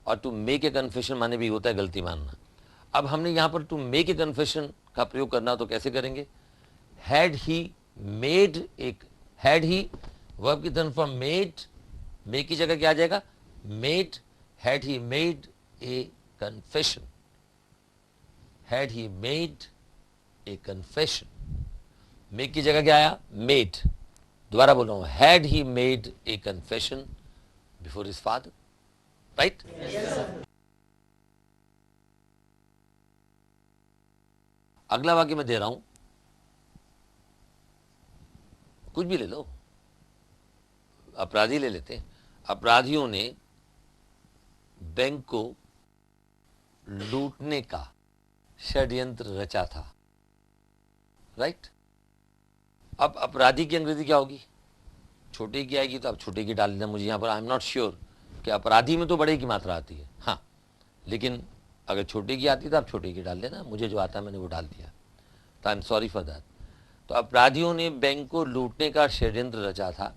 Speaker 1: और टू मेक ए कन्फेशन माने भी होता है गलती मानना। अब हमने यहां पर टू मेक ए कन्फेशन का प्रयोग करना, तो कैसे करेंगे? हैड ही मेड एक, हैड ही वर्ब की तरफ फॉर्म मेड, मेक की जगह क्या आ जाएगा? Made. Had he made a confession, had he made a confession, make की जगह क्या आया? मेड। दोबारा बोल रहा हूं, had he made a confession before his father, right? अगला वाक्य मैं दे रहा हूं, कुछ भी ले लो, अपराधी ले लेते हैं। अपराधियों ने बैंक को लूटने का षड्यंत्र रचा था, राइट? अब अपराधी की अंग्रेजी क्या होगी? छोटे की आएगी तो आप छोटे की डाल देना। मुझे यहां पर आई एम नॉट श्योर कि अपराधी में तो बड़े की मात्रा आती है, हाँ, लेकिन अगर छोटे की आती तो आप छोटे की डाल लेना। मुझे जो आता है मैंने वो डाल दिया, तो I am sorry for that. तो अपराधियों ने बैंक को लूटने का षड्यंत्र रचा था।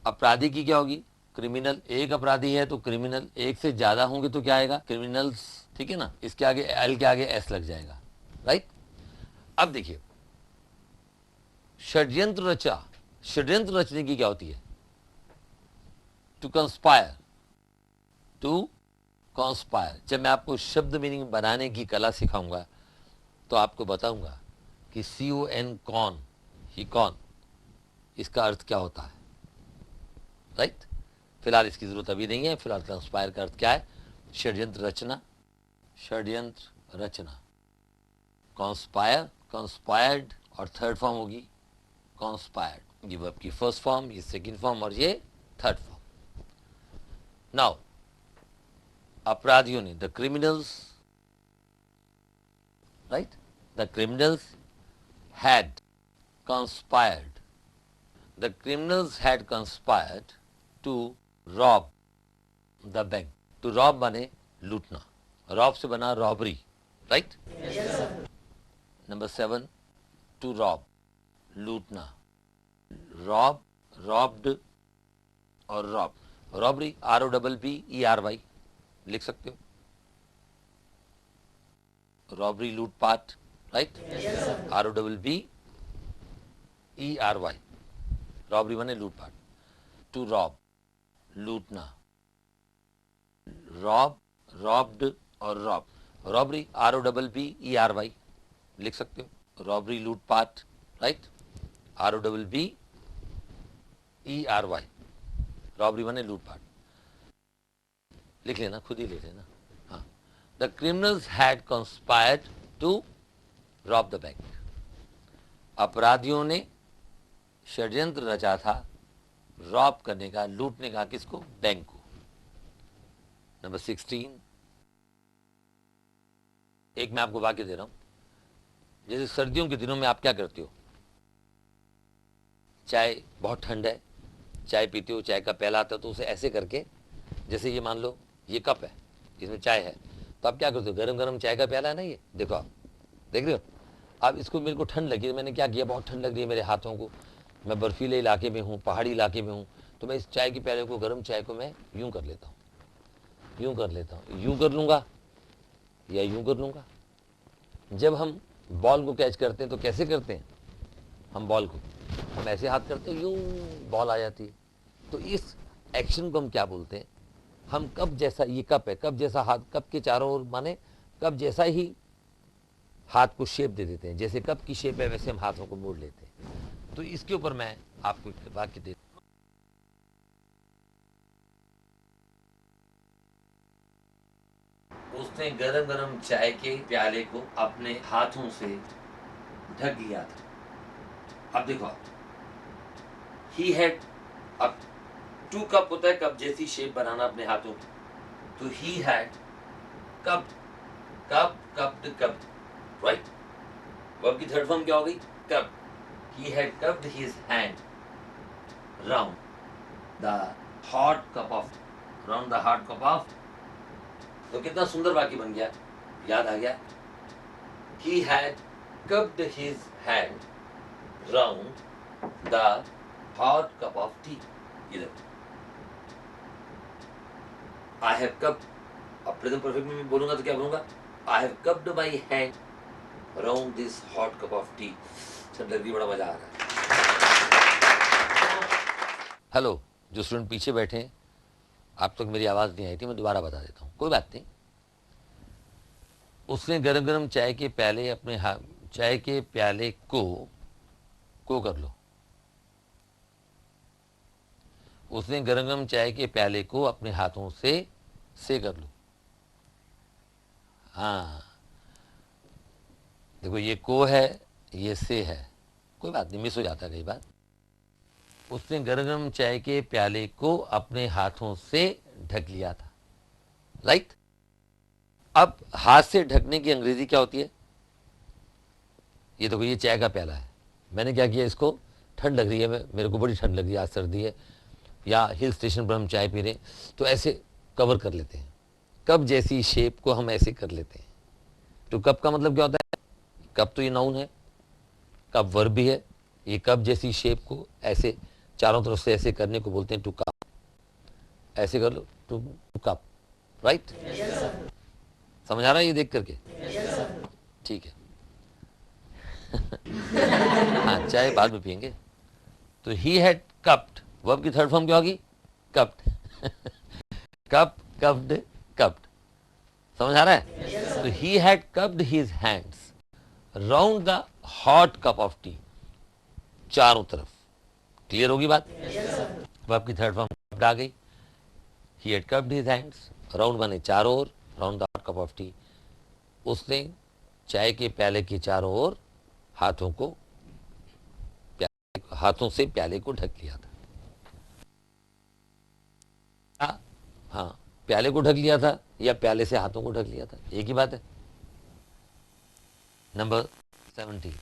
Speaker 1: अपराधी की क्या होगी? क्रिमिनल। एक अपराधी है तो क्रिमिनल, एक से ज्यादा होंगे तो क्या आएगा? क्रिमिनल्स, ठीक है ना? इसके आगे एल के आगे एस लग जाएगा, राइट? अब देखिए, षड्यंत्र रचा, षड्यंत्र रचने की क्या होती है? To conspire, to conspire. जब मैं आपको शब्द मीनिंग बनाने की कला सिखाऊंगा तो आपको बताऊंगा कि CON, कौन, ही कौन, इसका अर्थ क्या होता है, राइट? फिलहाल इसकी जरूरत अभी नहीं है। फिलहाल कंस्पायर का अर्थ क्या है? षड्यंत्र रचना, षड्यंत्र रचना। कॉन्स्पायर, कॉन्स्पायर्ड, और थर्ड फॉर्म होगी कॉन्स्पायर्ड। ये वर्ब की फर्स्ट फॉर्म, ये सेकंड फॉर्म और ये थर्ड फॉर्म। नाउ अपराधियों ने, the criminals, right, the criminals had conspired, the criminals had conspired to rob the bank. to rob माने लूटना, rob से बना robbery, right? Number 7, to rob, लूटना, rob, robbed और rob, robbery ROBBERY लिख सकते हो, robbery लूटपाट, राइट? ROBBERY, रॉबरी माने लूटपाट। टू रॉब, लूटना, रॉब, रॉब्ड और रॉब, रॉबरी ROBBERY लिख सकते हो, रॉबरी लूटपाट, राइट? ROBBERY, रॉबरी माने लूटपाट, लिख लेना, खुद ही लिख लेना। हाँ, the criminals had conspired to rob the bank. अपराधियों ने षड्यंत्र रचा था रॉब करने का, लूटने का, किसको? बैंक को। नंबर 16, एक मैं आपको वाक्य दे रहा हूं। जैसे सर्दियों के दिनों में आप क्या करते हो? चाय, बहुत ठंड है, चाय पीते हो, चाय का प्याला आता है तो उसे ऐसे करके, जैसे ये मान लो ये कप है, इसमें चाय है, तो आप क्या करते हो? गरम गरम चाय का प्याला है ना, ये देखो, आप देख रहे हो। अब इसको मेरे को ठंड लगी, मैंने क्या किया, बहुत ठंड लग रही है मेरे हाथों को, मैं बर्फीले इलाके में हूँ, पहाड़ी इलाके में हूँ, तो मैं इस चाय के प्याले को, गर्म चाय को मैं यूं कर लेता हूँ, यूं कर लेता हूँ, यूं कर लूँगा या यूं कर लूँगा। जब हम बॉल को कैच करते हैं तो कैसे करते हैं? हम बॉल को हम ऐसे हाथ करते हैं, यूं बॉल आ जाती है। तो इस एक्शन को हम क्या बोलते हैं? हम कप जैसा, ये कप है, कप जैसा हाथ, कप के चारों ओर माने कप जैसा ही हाथ को शेप दे देते हैं, जैसे कप की शेप है वैसे हम हाथों को मोड़ लेते हैं। तो इसके ऊपर मैं आपको एक वाक्य दे, उसने गरम गरम चाय के प्याले को अपने हाथों से ढक लिया था। अब देखो, ही हैड, अब टू कप होता है, कप जैसी शेप बनाना अपने हाथों की, तो he had cup, cup, cupped, cup, right. Verb की थर्ड फॉर्म क्या हो गई? Cup. He had cupped his hand round the hot cup of, round the hot cup of. तो कितना सुंदर वाक्य बन गया, याद आ गया। He had cupped his hand round the hot cup of tea. इधर I have cupped, अब प्रेजेंट परफेक्ट में मैं बोलूंगा तो क्या बोलूंगा? I have cupped my hand round this hot cup of tea. सब लग भी बड़ा मजा आ रहा है। हेलो, जो स्टूडेंट पीछे बैठे हैं, आप तक मेरी आवाज़ नहीं आई थी, मैं दोबारा बता देता हूँ, कोई बात नहीं। उसने गरम गरम चाय के प्याले अपने चाय के प्याले को कर लो, उसने गरम गरम चाय के प्याले को अपने हाथों से कर लो। हाँ देखो, ये को है, ये से है, कोई बात नहीं, मिस हो जाता है कई बार। उसने गरम गरम चाय के प्याले को अपने हाथों से ढक लिया था, राइट। अब हाथ से ढकने की अंग्रेजी क्या होती है? ये देखो, ये चाय का प्याला है, मैंने क्या किया, इसको, ठंड लग रही है, मेरे को बड़ी ठंड लग रही है, आज सर्दी है, या हिल स्टेशन पर हम चाय पी रहे हैं, तो ऐसे कवर कर लेते हैं, कप जैसी शेप को हम ऐसे कर लेते हैं। तो कप का मतलब क्या होता है? कप तो ये नाउन है, कप वर्ब भी है, ये कप जैसी शेप को ऐसे चारों तरफ से ऐसे करने को बोलते हैं टू कप। ऐसे कर लो, टू कप, राइट। समझ आ रहा है ये देख करके? ठीक है। हाँ, चाय बाद में पियेंगे। तो ही हैड कप्ड, वर्ब की थर्ड फॉर्म क्या होगी? कप्ड। Cup, cupped, cupped. समझ आ रहा है? तो he had cupped his hands round the hot cup of tea, चारों तरफ। क्लियर होगी बात? वर्ब की थर्ड फॉर्म आ गई। He had cupped his hands, round माने चारों ओर, round the hot cup of tea, उसने चाय के प्याले के चारों ओर हाथों से प्याले को ढक लिया था। हाँ, प्याले को ढक लिया था या प्याले से हाथों को ढक लिया था, एक ही बात है। नंबर 17।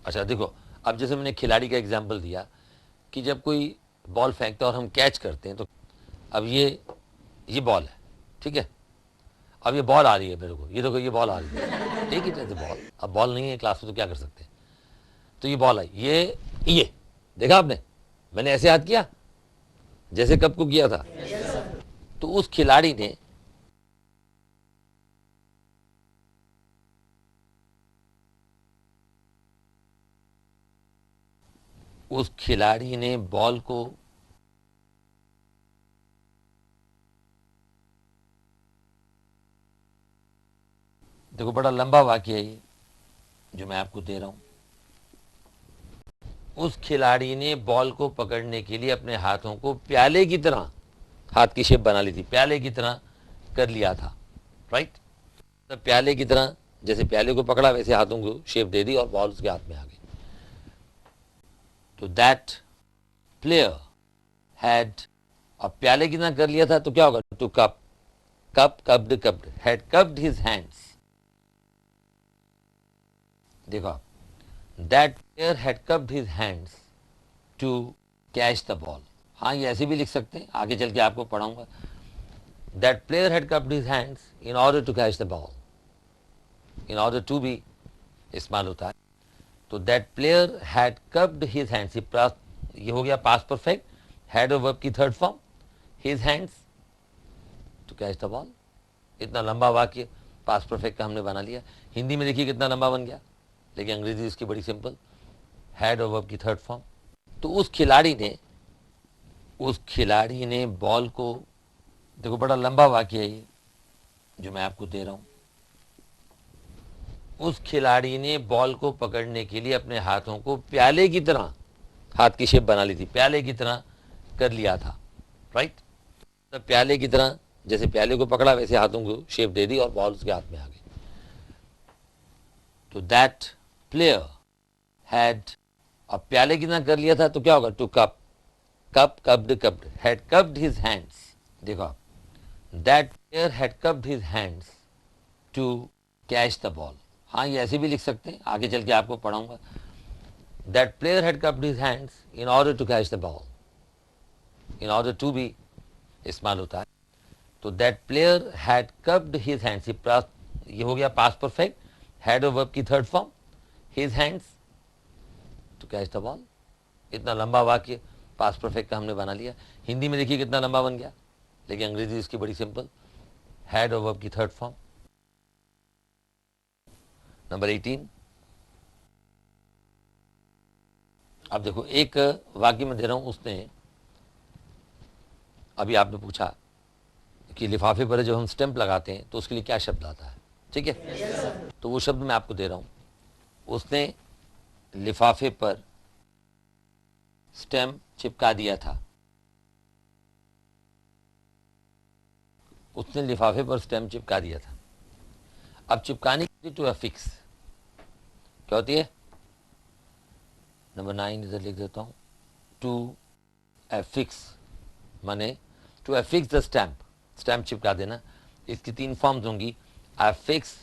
Speaker 1: अच्छा देखो, अब जैसे मैंने खिलाड़ी का एग्जाम्पल दिया कि जब कोई बॉल फेंकता है और हम कैच करते हैं, तो अब ये बॉल है, ठीक है, अब ये बॉल आ रही है मेरे को, ये देखो, ये बॉल आ रही है, ठीक है, बॉल, अब बॉल नहीं है क्लास में तो क्या कर सकते हैं, तो ये बॉल आई, ये देखा आपने, मैंने ऐसे हाथ किया जैसे कब को किया था। तो उस खिलाड़ी ने बॉल को देखो, बड़ा लंबा वाक्य है ये जो मैं आपको दे रहा हूं। उस खिलाड़ी ने बॉल को पकड़ने के लिए अपने हाथों को प्याले की तरह, हाथ की शेप बना ली थी, प्याले की तरह कर लिया था, राइट। तो प्याले की तरह जैसे प्याले को पकड़ा वैसे हाथों को शेप दे दी और बॉल उसके हाथ में आ गई। तो दैट प्लेयर हैड, अब प्याले की ना कर लिया था तो क्या होगा, to cup, cup cupped cupped, had cupped his hands. देखो आप, that player had cupped his hands to catch the ball. हाँ, ये ऐसे भी लिख सकते हैं, आगे चल के आपको पढ़ाऊंगा। That player had cupped his hands in order to catch the ball, in order to भी इस्तेमाल होता है। तो that player had cupped his hands, ये हो गया पास्ट परफेक्ट, हैड और वर्ब की third form, his hands to catch the ball. इतना लंबा वाक्य पास्ट परफेक्ट का हमने बना लिया। हिंदी में देखिए कितना लंबा बन गया, लेकिन अंग्रेजी इसकी बड़ी सिंपल, हैड और वर्ब की थर्ड फॉर्म। तो उस खिलाड़ी ने बॉल को, देखो बड़ा लंबा वाक्य है ये जो मैं आपको दे रहा हूं। उस खिलाड़ी ने बॉल को पकड़ने के लिए अपने हाथों को प्याले की तरह, हाथ की शेप बना ली थी, प्याले की तरह कर लिया था, राइट। तो प्याले की तरह, जैसे प्याले को पकड़ा वैसे हाथों को शेप दे दी और बॉल उसके हाथ में आ गई। तो दैट प्लेयर हैड, अब प्याले की तरह कर लिया था तो क्या होगा, to cup, cup cupped cupped, had cupped his hands. देखो आप, that player had cupped his hands to catch the ball. हाँ, ये ऐसे भी लिख सकते हैं, आगे चल के आपको पढ़ाऊंगा। That player had cupped his hands in order to catch the ball, in order to भी इस्तेमाल होता है। तो that player had cupped his hands, ये हो गया पास्ट परफेक्ट, हैड और वर्ब की third form, his hands to catch the ball. इतना लंबा वाक्य पास्ट परफेक्ट का हमने बना लिया। हिंदी में देखिए कितना लंबा बन गया, लेकिन अंग्रेजी इसकी बड़ी सिंपल, हैड और वर्ब की थर्ड फॉर्म। नंबर 18, अब देखो एक वाक्य में दे रहा हूं, उसने, अभी आपने पूछा कि लिफाफे पर जब हम स्टैंप लगाते हैं तो उसके लिए क्या शब्द आता है, ठीक है। तो वो शब्द मैं आपको दे रहा हूं। उसने लिफाफे पर स्टैंप चिपका दिया था, उसने लिफाफे पर स्टैंप चिपका दिया था। अब चिपकाने के लिए टू अफिक्स क्या होती है, नंबर 9 इधर लिख देता हूं। टू अफिक्स माने to affix the stamp, stamp चिपका देना। इसकी 3 फॉर्म्स होंगी, अफिक्स,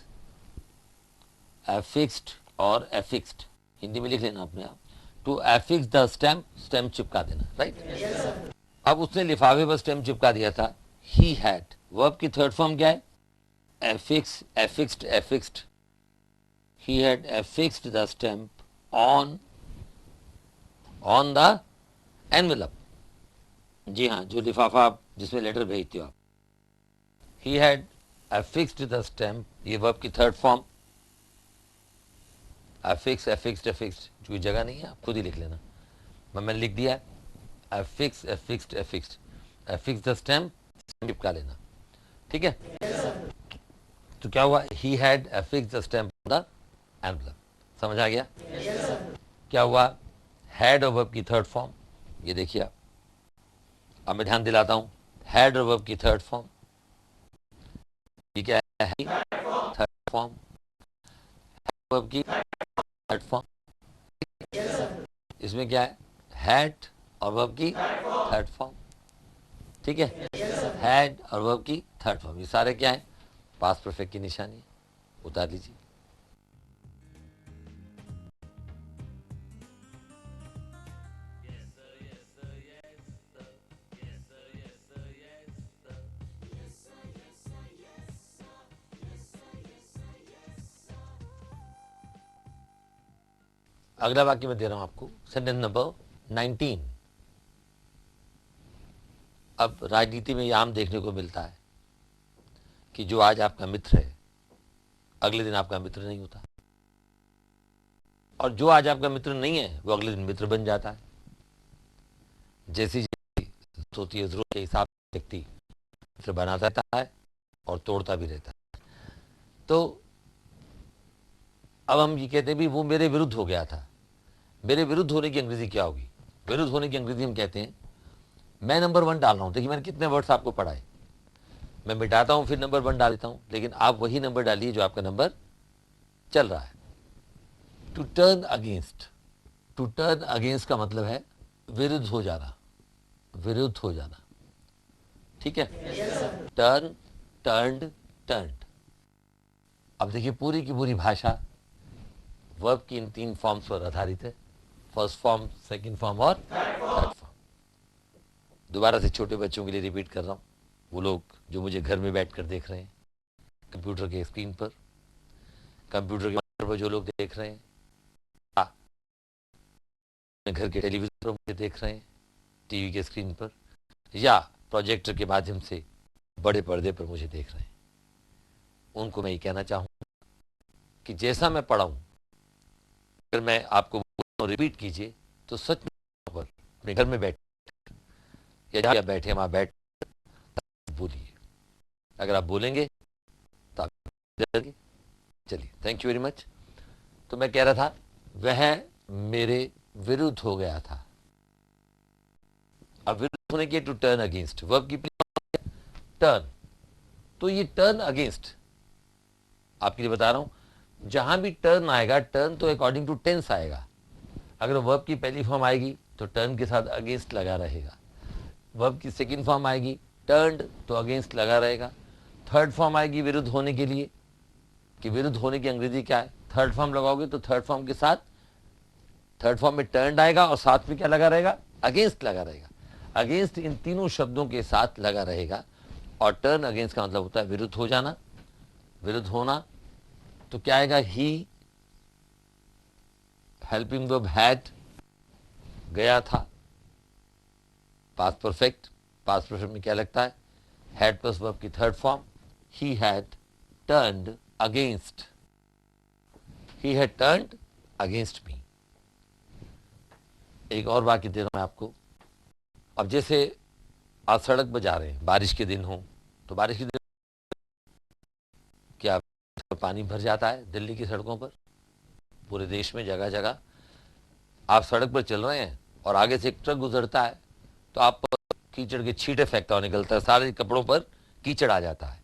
Speaker 1: अफिक्स्ड और अफिक्स्ड। हिंदी में लिख लेना अपने आप, to affix the stamp, stamp चिपका देना, राइट। अब उसने लिफाफे पर स्टैंप चिपका दिया था, ही हैड, वर्ब की थर्ड फॉर्म क्या है, affix, affixed, affixed. He had affixed the stamp on the envelope. जी हाँ, जो लिफाफा आप जिसमें लेटर भेजते हो आप। He had affixed the stamp, ये वर्ब की third form, affix, affixed, affixed, कोई जगह नहीं है, आप खुद ही लिख लेना, मैंने लिख दिया, affix, affixed, affixed, affix the stamp, चिपका लेना, ठीक है। तो क्या हुआ, he had affixed the stamp on the envelope, समझ आ गया। क्या हुआ, हैड और वर्ब की थर्ड फॉर्म, ये देखिए आप, अब मैं ध्यान दिलाता हूं, हैड और वर्ब की थर्ड फॉर्म, ये क्या है, थर्ड फॉर्म, वर्ब की थर्ड फॉर्म। इसमें क्या है, हैड और वर्ब की थर्ड फॉर्म, ठीक है। हैड और वर्ब की थर्ड फॉर्म, ये सारे क्या है, पास्ट परफेक्ट की निशानी, उतार लीजिए। अगला वाक्य मैं दे रहा हूं आपको, सेंटेंस नंबर 19। अब राजनीति में यह आम देखने को मिलता है कि जो आज आपका मित्र है अगले दिन आपका मित्र नहीं होता, और जो आज आपका मित्र नहीं है वो अगले दिन मित्र बन जाता है। जैसी जैसी होती है जरूरत के हिसाब से व्यक्ति मित्र बनाता रहता है और तोड़ता भी रहता है। तो अब हम ये कहते हैं भी वो मेरे विरुद्ध हो गया था। मेरे विरुद्ध होने की अंग्रेजी क्या होगी, विरुद्ध होने की अंग्रेजी हम कहते हैं, मैं नंबर 1 डाल रहा हूं, देखिए मैंने कितने वर्ड्स आपको पढ़ाए, मैं मिटाता हूं फिर नंबर 1 डाल देता हूं, लेकिन आप वही नंबर डालिए जो आपका नंबर चल रहा है। To turn against, to turn against का मतलब है विरुद्ध हो जाना, विरुद्ध हो जाना, ठीक है। Turn, turned, turned. अब देखिए पूरी की पूरी भाषा वर्ब की इन 3 फॉर्म्स पर आधारित है, फर्स्ट फॉर्म, सेकंड फॉर्म और थर्ड फॉर्म। दोबारा से छोटे बच्चों के लिए रिपीट कर रहा हूँ, वो लोग जो मुझे घर में बैठकर देख रहे हैं कंप्यूटर के स्क्रीन पर, कंप्यूटर के मॉनिटर पर जो लोग देख रहे हैं, घर के टेलीविजन पर मुझे देख रहे हैं, टीवी के स्क्रीन पर, या प्रोजेक्टर के माध्यम से बड़े पर्दे पर मुझे देख रहे हैं, उनको मैं ये कहना चाहूँगा कि जैसा मैं पढ़ा हूँ अगर मैं आपको रिपीट कीजिए तो सच में पर अपने घर में बैठ या जहाँ बैठे वहाँ बैठ बोलिए। अगर आप बोलेंगे तो आप चलिए। Thank you very much. तो मैं कह रहा था वह मेरे विरुद्ध हो गया था। अब विरुद्ध होने के टू टर्न अगेंस्ट, वर्ब की टर्न, तो ये टर्न अगेंस्ट आपके लिए बता रहा हूं, जहां भी टर्न आएगा, टर्न तो अकॉर्डिंग टू टेंस आएगा। अगर वर्ब की पहली फॉर्म आएगी तो टर्न के साथ अगेंस्ट लगा रहेगा, वर्ब की सेकंड फॉर्म आएगी टर्न्ड तो अगेंस्ट लगा रहेगा, थर्ड फॉर्म आएगी विरुद्ध होने के लिए, कि विरुद्ध होने की अंग्रेजी क्या है, थर्ड फॉर्म लगाओगे तो थर्ड फॉर्म के साथ, थर्ड फॉर्म में टर्न्ड आएगा और साथ में क्या लगा रहेगा, अगेंस्ट लगा रहेगा। अगेंस्ट इन तीनों शब्दों के साथ लगा रहेगा, और टर्न अगेंस्ट का मतलब होता है विरुद्ध हो जाना, विरुद्ध होना। तो क्या आएगा, ही हेल्पिंग वर्ब हैड, गया था, पास्ट परफेक्ट, पास्ट परफेक्ट में क्या लगता है, हैड प्लस वर्ब की third form, he had turned against, he had turned against me. एक और वाक्य दे रहा हूं मैं आपको। अब जैसे आप सड़क पर जा रहे हैं, बारिश के दिन हो तो बारिश के दिन क्या पानी भर जाता है दिल्ली की सड़कों पर, पूरे देश में जगह जगह। आप सड़क पर चल रहे हैं और आगे से एक ट्रक गुजरता है तो आप कीचड़ के छींटे फेंकता हुआ निकलता है, सारे कपड़ों पर कीचड़ आ जाता है,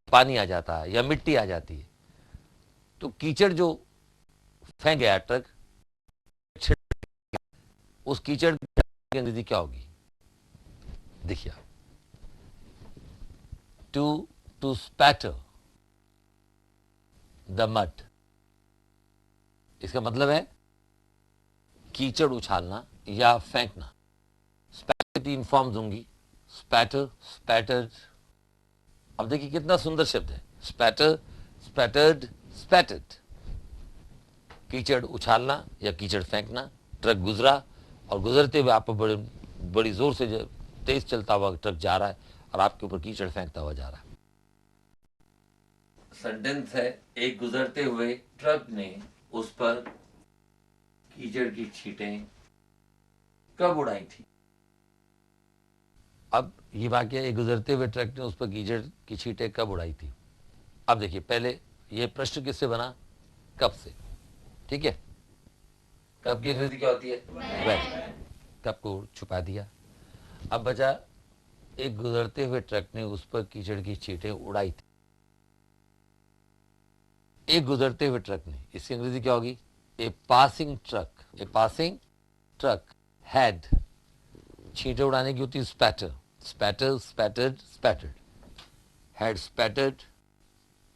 Speaker 1: पानी आ जाता है या मिट्टी आ जाती है। तो कीचड़ जो फेंक गया ट्रक, उस कीचड़ की अंग्रेजी क्या होगी, देखिए, टू स्पैटर द मड, इसका मतलब है कीचड़ उछालना या फेंकना। स्पैटर 3 फॉर्म्स होंगी, स्पैटर, स्पैटर्ड। अब देखिए कितना सुंदर शब्द है, स्पैटर, स्पैटर्ड, स्पैटर्ड। कीचड़ उछालना या कीचड़ फेंकना, ट्रक गुजरा और गुजरते हुए आप पर बड़ी जोर से तेज चलता हुआ ट्रक जा रहा है और आपके ऊपर कीचड़ फेंकता हुआ जा रहा है। सेंटेंस है, एक गुजरते हुए ट्रक ने उस पर कीचड़ की छींटें कब उड़ाई थी। अब ये वाक्य, एक गुजरते हुए ट्रक ने उस पर कीचड़ की छींटें कब उड़ाई थी। अब देखिए पहले ये प्रश्न किससे बना, कब से, ठीक है। कब की अंग्रेजी क्या होती है, व्हेन, कब को छुपा दिया। अब बचा, एक गुजरते हुए ट्रक ने उस पर कीचड़ की छींटें उड़ाई थी। एक गुजरते हुए ट्रक ने, इसकी अंग्रेजी क्या होगी, a passing truck, a passing truck had, छींटे उड़ाने की होती है spatter, spatter, spattered, spattered, had spattered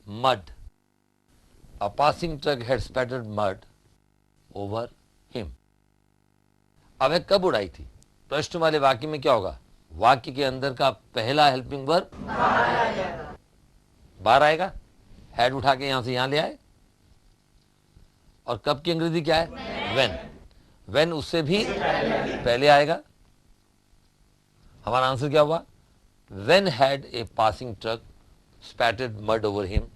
Speaker 1: mud, a passing truck had spattered mud over him. अब है कब उड़ाई थी, प्रश्न वाले वाक्य में क्या होगा, वाक्य के अंदर का पहला हेल्पिंग वर्ब बाहर आएगा, हैड उठा के यहां से यहां ले आए, और कब की अंग्रेजी क्या है, व्हेन, व्हेन उससे भी पहले आएगा। हमारा आंसर क्या हुआ, when had a passing truck spattered mud over him.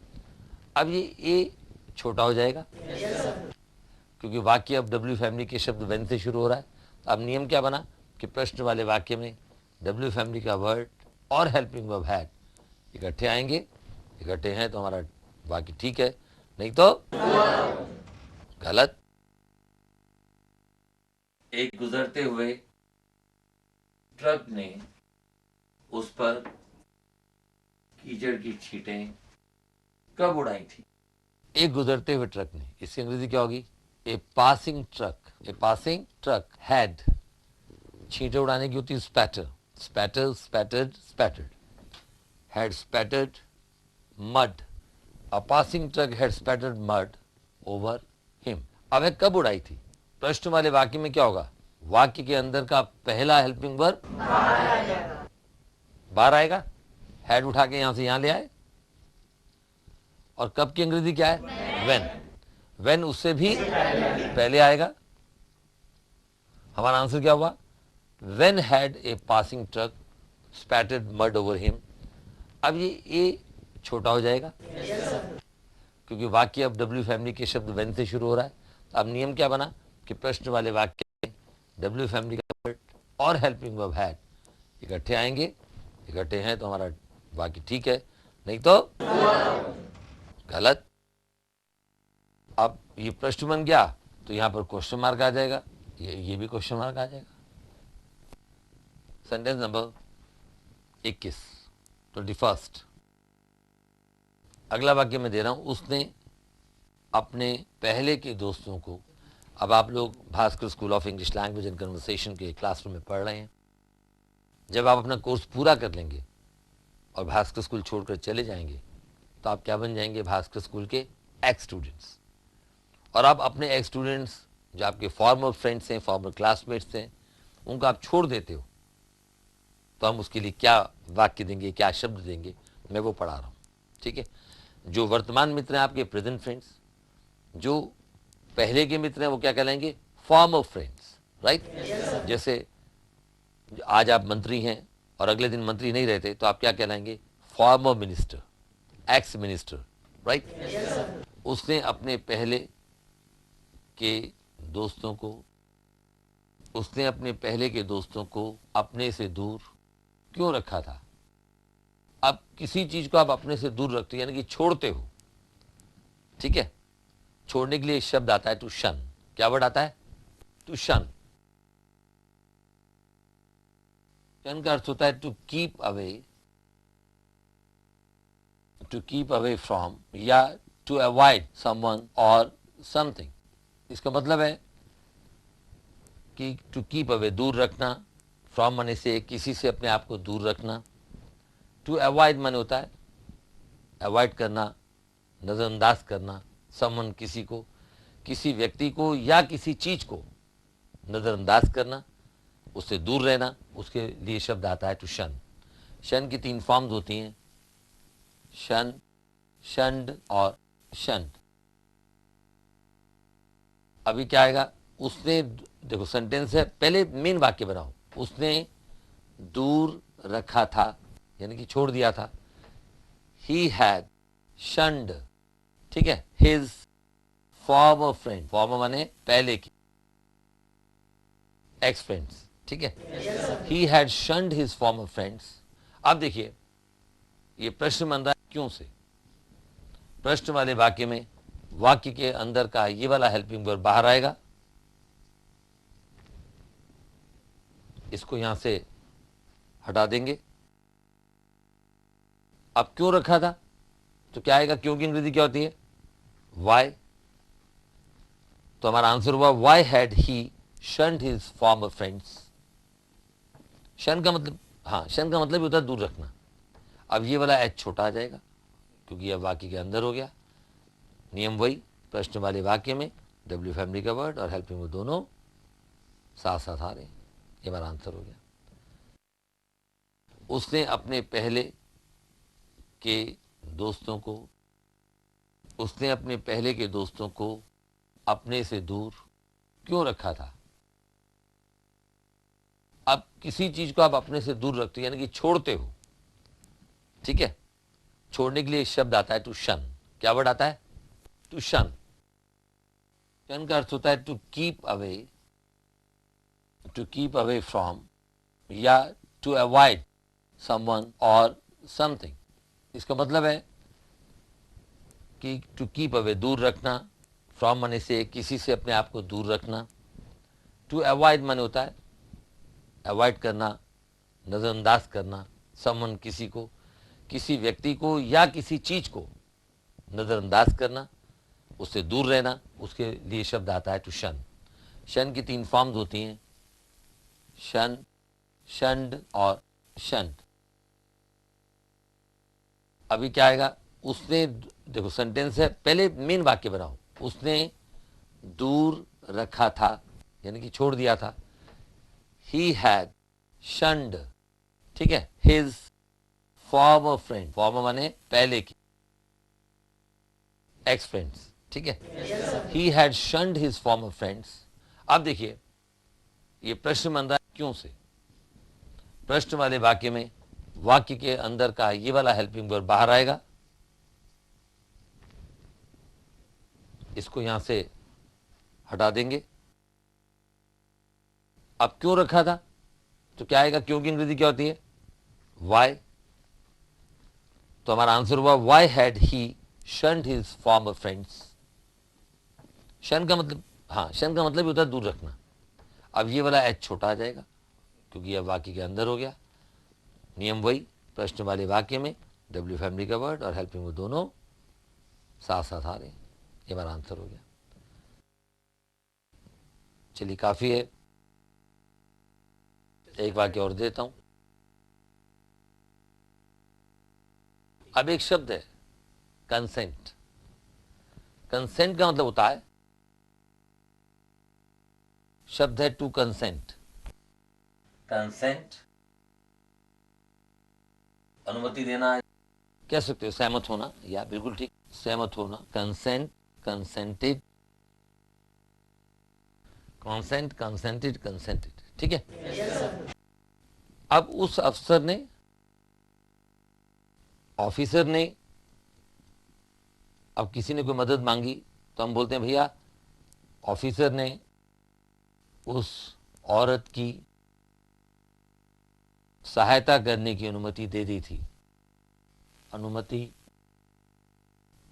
Speaker 1: अब ये ए छोटा हो जाएगा क्योंकि वाक्य अब डब्ल्यू फैमिली के शब्द व्हेन से शुरू हो रहा है। अब नियम क्या बना कि प्रश्न वाले वाक्य में डब्ल्यू फैमिली का वर्ड और हेल्पिंग वर्ब हैड इकट्ठे आएंगे, इकट्ठे हैं तो हमारा वाक्य ठीक है, नहीं तो गलत। एक गुजरते हुए ट्रक ने उस पर कीचड़ की छींटें कब उड़ाई थी। एक गुजरते हुए ट्रक ने, इसकी अंग्रेजी क्या होगी? ए पासिंग ट्रक हैड, छींटे उड़ाने की होती है spatter, spattered, had spattered mud, a passing truck had spattered mud over him. अब कब उड़ाई थी? प्रश्न वाले वाक्य में क्या होगा? वाक्य के अंदर का पहला हेल्पिंग वर्ब बाहर आएगा, हैड उठा के यहां से यहां ले आए। और कब की अंग्रेजी क्या है? वेन उससे भी पहले आएगा। हमारा आंसर क्या हुआ? When had a passing truck spattered mud over him. अब ये ए छोटा हो जाएगा क्योंकि वाक्य अब डब्ल्यू फैमिली के शब्द वेन से शुरू हो रहा है। तो अब नियम क्या बना कि प्रश्न वाले वाक्य में डब्ल्यू फैमिली का वर्ड और हेल्पिंग वर्ब हैड इकट्ठे आएंगे। इकट्ठे हैं तो हमारा वाक्य ठीक है, नहीं तो गलत। अब ये प्रश्न बन गया तो यहां पर क्वेश्चन मार्क आ जाएगा, ये भी क्वेश्चन मार्क आ जाएगा। Sentence number 21, 21। अगला वाक्य मैं दे रहा हूं, उसने अपने पहले के दोस्तों को। अब आप लोग Bhaskar school of English language and conversation के क्लासरूम में पढ़ रहे हैं। जब आप अपना कोर्स पूरा कर लेंगे और भास्कर स्कूल छोड़कर चले जाएंगे तो आप क्या बन जाएंगे? भास्कर स्कूल के एक्स स्टूडेंट्स। और आप अपने एक्स स्टूडेंट्स जो आपके फॉर्मर फ्रेंड्स हैं, फॉर्मर क्लासमेट्स हैं, उनको आप छोड़ देते हो तो हम उसके लिए क्या वाक्य देंगे, क्या शब्द देंगे, मैं वो पढ़ा रहा हूँ। ठीक है? जो वर्तमान मित्र हैं आपके प्रेजेंट फ्रेंड्स, जो पहले के मित्र हैं वो क्या कहलाएंगे? Former friends, right? जैसे आज आप मंत्री हैं और अगले दिन मंत्री नहीं रहते तो आप क्या कहलाएंगे? Former minister, ex minister, right? उसने अपने पहले के दोस्तों को अपने से दूर क्यों रखा था? अब किसी चीज को आप अपने से दूर रखते हो यानी कि छोड़ते हो। ठीक है? छोड़ने के लिए एक शब्द आता है टू शन। क्या वर्ड आता है? टू शन। शन का अर्थ होता है टू कीप अवे फ्रॉम या टू अवॉइड समवन और समथिंग। इसका मतलब है कि टू कीप अवे दूर रखना, फ्रॉम माने से, किसी से अपने आप को दूर रखना। टू अवॉइड माने होता है अवॉइड करना, नजरअंदाज करना, समवन किसी को, किसी व्यक्ति को या किसी चीज को नजरअंदाज करना, उससे दूर रहना, उसके लिए शब्द आता है टू शन। शन की 3 फॉर्म्स होती हैं, शन, शंड और शंड। अभी क्या आएगा? उसने, देखो सेंटेंस है, पहले मेन वाक्य बनाओ। उसने दूर रखा था यानी कि छोड़ दिया था। ही हैड शंड, ठीक है, हिज फॉर्मर फ्रेंड, फॉर्मर माने पहले की, एक्स फ्रेंड्स, ठीक है। He had शंड his former friends. अब देखिए ये प्रश्न बन रहा है क्यों से। प्रश्न वाले वाक्य में वाक्य के अंदर का ये वाला हेल्पिंग वर्ब बाहर आएगा, इसको यहां से हटा देंगे। अब क्यों रखा था तो क्या आएगा? क्यों की अंग्रेजी क्या होती है? वाई। तो हमारा आंसर हुआ why had he shunned his former friends. Shun का मतलब, हाँ, शन का मतलब होता है दूर रखना। अब ये वाला एच छोटा आ जाएगा क्योंकि अब वाक्य के अंदर हो गया। नियम वही, प्रश्न वाले वाक्य में डब्ल्यू फैमिली का वर्ड और हेल्पिंग वर्ब दोनों साथ साथ आ रहे हैं। ये हमारा आंसर हो गया। उसने अपने पहले के दोस्तों को अपने से दूर क्यों रखा था? अब किसी चीज को आप अपने से दूर रखते हो यानी कि छोड़ते हो। ठीक है? छोड़ने के लिए शब्द आता है टू शन। क्या वर्ड आता है? टू शन। शन का अर्थ होता है टू कीप अवे फ्रॉम या टू अवॉइड समवन और समथिंग। इसका मतलब है कि टू कीप अवे दूर रखना, फ्रॉम माने से, किसी से अपने आप को दूर रखना। टू अवॉइड माने होता है अवॉइड करना, नजरअंदाज करना, समवन किसी को, किसी व्यक्ति को या किसी चीज को नजरअंदाज करना, उससे दूर रहना, उसके लिए शब्द आता है टू शन। शन की 3 फॉर्म्स होती हैं, शन, शंड और शंड। अभी क्या आएगा, उसने, देखो सेंटेंस है, पहले मेन वाक्य बनाओ, उसने दूर रखा था यानी कि छोड़ दिया था, ही हैड शंड, ठीक है, हिज फॉर्मर फ्रेंड, फॉर्मर माने पहले की, एक्स फ्रेंड्स, ठीक है, he had शंड his former friends. अब देखिए ये प्रश्न बन रहा है क्यों से, प्रश्न वाले वाक्य में वाक्य के अंदर का ये वाला हेल्पिंग वर्ब बाहर आएगा, इसको यहां से हटा देंगे। अब क्यों रखा था, तो क्या आएगा, क्यों की अंग्रेजी क्या होती है, वाई। तो हमारा आंसर हुआ why had he shunned his former friends. Shun का मतलब, हाँ शन का मतलब होता है दूर रखना। अब ये वाला एच छोटा आ जाएगा क्योंकि अब वाक्य के अंदर हो गया। नियम वही, प्रश्न वाले वाक्य में डब्ल्यू फैमिली का वर्ड और हेल्पिंग वर्ब दोनों साथ साथ आ रहे हैं, ये हमारा आंसर हो गया। चलिए काफी है, एक वाक्य और देता हूं। अब एक शब्द है कंसेंट। कंसेंट का मतलब होता है, शब्द है टू कंसेंट। कंसेंट अनुमति देना, कह सकते हो सहमत होना, या बिल्कुल ठीक, सहमत होना। Consent, consented, consent, consented, consented, ठीक है। अब उस अफसर ने, ऑफिसर ने, अब किसी ने कोई मदद मांगी तो हम बोलते हैं भैया ऑफिसर ने उस औरत की सहायता करने की अनुमति दे दी थी, अनुमति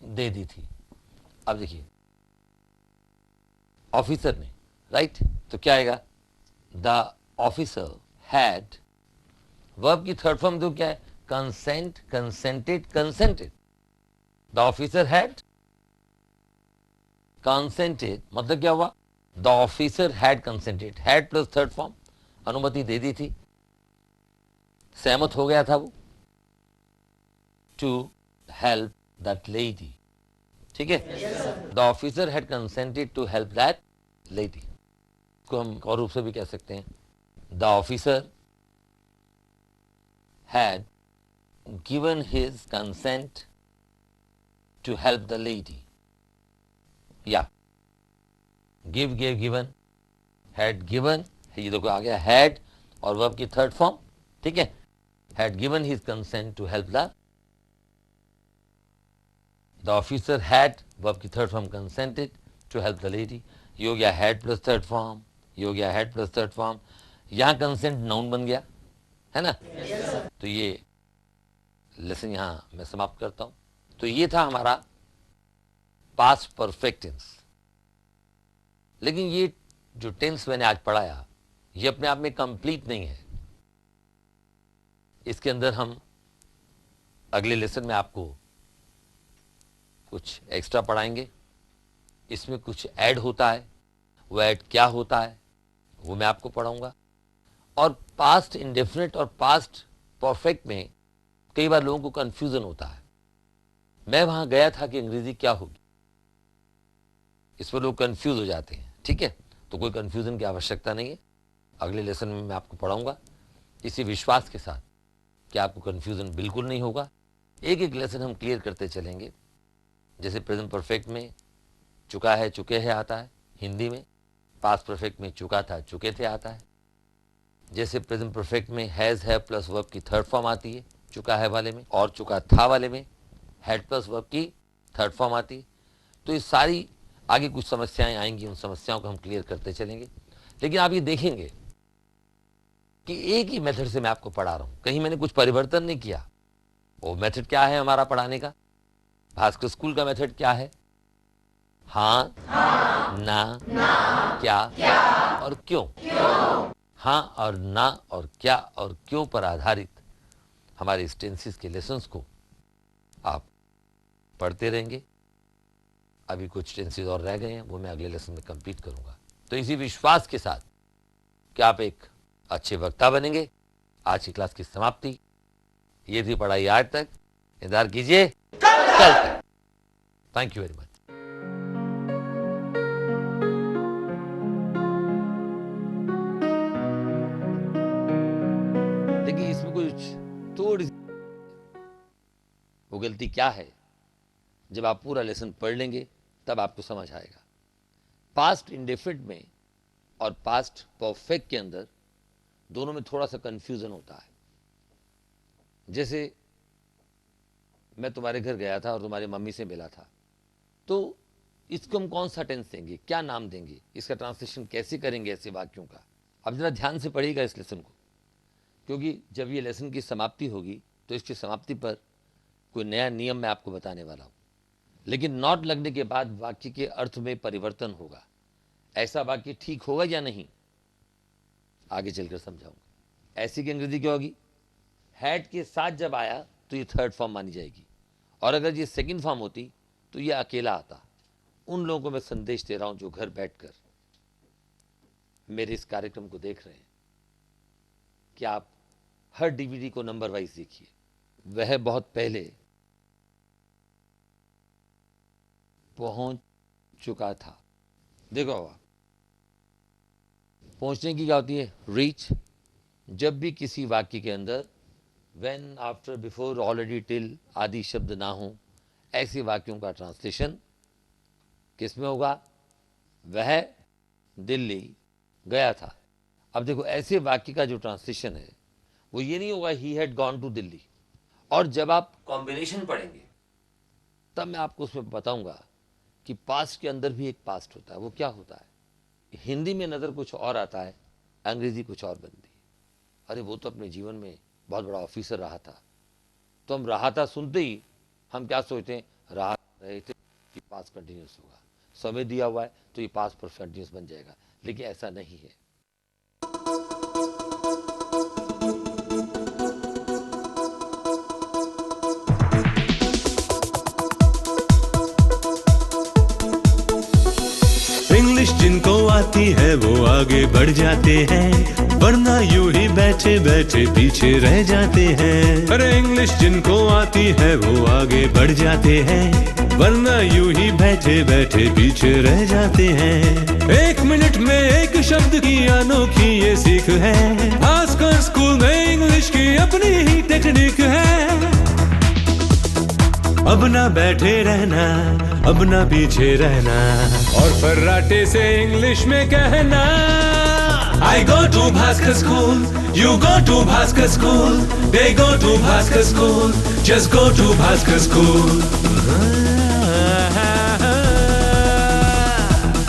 Speaker 1: दे दी थी। अब देखिए ऑफिसर ने, राइट, तो क्या आएगा, द ऑफिसर हैड, वर्ब की थर्ड फॉर्म तो क्या है, consent, consented, consented. The officer had consented, मतलब क्या हुआ, the officer had consented, had plus third form, अनुमति दे दी थी, सहमत हो गया था वो, टू हेल्प दैट लेडी, ठीक है। The officer had consented to help that lady, को हम और रूप से भी कह सकते हैं, the officer had given his consent to help the lady, या give, gave, given, had given, ये देखो आ गया हैड और वर्ब की थर्ड फॉर्म, ठीक है, had given his consent to help the officer had, verb की third form consented to help the lady, ये हो गया हैड प्लस थर्ड फॉर्म, ये हो गया हैड प्लस थर्ड फॉर्म, यहां कंसेंट नाउन बन गया है ना। तो ये लेसन यहां मैं समाप्त करता हूं। तो ये था हमारा पास्ट परफेक्ट टेंस। लेकिन ये जो टेंस मैंने आज पढ़ाया ये अपने आप में कंप्लीट नहीं है, इसके अंदर हम अगले लेसन में आपको कुछ एक्स्ट्रा पढ़ाएंगे, इसमें कुछ ऐड होता है, वो ऐड क्या होता है वो मैं आपको पढ़ाऊंगा। और पास्ट इंडेफिनिट और पास्ट परफेक्ट में कई बार लोगों को कंफ्यूजन होता है, मैं वहां गया था कि अंग्रेजी क्या होगी, इस पर लोग कंफ्यूज हो जाते हैं, ठीक है। तो कोई कंफ्यूजन की आवश्यकता नहीं है, अगले लेसन में मैं आपको पढ़ाऊंगा इसी विश्वास के साथ कि आपको कंफ्यूजन बिल्कुल नहीं होगा। एक एक लेसन हम क्लियर करते चलेंगे। जैसे प्रेजेंट परफेक्ट में चुका है, चुके हैं आता है हिंदी में, पास्ट परफेक्ट में चुका था, चुके थे आता है। जैसे प्रेजेंट परफेक्ट में हैज, है प्लस वर्ब की थर्ड फॉर्म आती है चुका है वाले में, और चुका था वाले में हैड प्लस वर्ब की थर्ड फॉर्म आती है। तो ये सारी आगे कुछ समस्याएं आएंगी, उन समस्याओं को हम क्लियर करते चलेंगे। लेकिन आप ये देखेंगे कि एक ही मेथड से मैं आपको पढ़ा रहा हूं, कहीं मैंने कुछ परिवर्तन नहीं किया। वो मेथड क्या है हमारा पढ़ाने का, भास्कर स्कूल का मेथड क्या है, हाँ, ना, क्या और क्यों। हाँ और ना और क्या और क्यों पर आधारित हमारे स्टेंसिस के लेसन्स को आप पढ़ते रहेंगे। अभी कुछ टेंसेस और रह गए हैं, वो मैं अगले लेसन में कंप्लीट करूंगा। तो इसी विश्वास के साथ कि आप एक अच्छे वक्ता बनेंगे, आज की क्लास की समाप्ति। ये थी पढ़ाई आज तक, इंतजार कीजिए कल तक। Thank you very much. देखिए इसमें कुछ थोड़ी वो गलती क्या है, जब आप पूरा लेसन पढ़ लेंगे तब आपको समझ आएगा। पास्ट इंडेफिनिट में और पास्ट परफेक्ट के अंदर दोनों में थोड़ा सा कंफ्यूजन होता है। जैसे मैं तुम्हारे घर गया था और तुम्हारी मम्मी से मिला था, तो इसको हम कौन सा टेंस देंगे, क्या नाम देंगे, इसका ट्रांसलेशन कैसे करेंगे ऐसे वाक्यों का। अब जरा ध्यान से पढ़िएगा इस लेसन को, क्योंकि जब ये लेसन की समाप्ति होगी तो इसकी समाप्ति पर कोई नया नियम मैं आपको बताने वाला हूं। लेकिन नॉट लगने के बाद वाक्य के अर्थ में परिवर्तन होगा। ऐसा वाक्य ठीक होगा या नहीं, आगे चलकर समझाऊंगा। ऐसी की अंग्रेजी क्या होगी, हैड के साथ जब आया तो ये थर्ड फॉर्म मानी जाएगी, और अगर ये सेकंड फॉर्म होती तो ये अकेला आता। उन लोगों को मैं संदेश दे रहा हूं जो घर बैठकर मेरे इस कार्यक्रम को देख रहे हैं कि आप हर डीवीडी को नंबर वाइज देखिए। वह बहुत पहले पहुंच चुका था। देखो पहुंचने की क्या होती है, रीच। जब भी किसी वाक्य के अंदर when, after, before, already, till आदि शब्द ना हो, ऐसे वाक्यों का ट्रांसलेशन किस में होगा, वह दिल्ली गया था। अब देखो ऐसे वाक्य का जो ट्रांसलेशन है वो ये नहीं होगा he had gone to Delhi. और जब आप कॉम्बिनेशन पढ़ेंगे तब मैं आपको उसमें बताऊंगा कि पास्ट के अंदर भी एक पास्ट होता है। वो क्या होता है, हिंदी में नज़र कुछ और आता है, अंग्रेजी कुछ और बनती है। अरे वो तो अपने जीवन में बहुत बड़ा ऑफिसर रहा था, तो हम रहा था सुनते ही हम क्या सोचते हैं, रहे थे, ये पास्ट कंटिन्यूस होगा, समय दिया हुआ है तो ये पास्ट परफेक्ट कंटिन्यूस बन जाएगा। लेकिन ऐसा नहीं है।
Speaker 2: इंग्लिश जिनको आती है वो आगे बढ़ जाते हैं, वरना यूं ही बैठे बैठे पीछे रह जाते हैं। अरे इंग्लिश जिनको आती है वो आगे बढ़ जाते हैं, वरना यूं ही बैठे बैठे पीछे रह जाते हैं। एक मिनट में एक शब्द की अनोखी ये सीख है, आजकल स्कूल में इंग्लिश की अपनी ही टेक्निक है। अब ना बैठे रहना, अब ना पीछे रहना, और फर्राटे से इंग्लिश में कहना। I go to Bhaskar School, you go to Bhaskar School, they go to Bhaskar School, just go to Bhaskar School.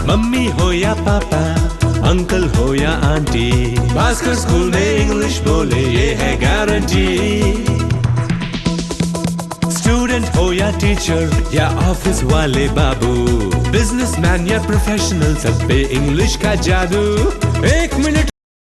Speaker 2: Mummy हो या पापा, अंकल हो या आंटी, भास्कर स्कूल में इंग्लिश बोले ये है गारंटी। स्टूडेंट हो या टीचर या ऑफिस वाले बाबू, बिजनेसमैन या प्रोफेशनल, सब पे इंग्लिश का जादू। एक मिनट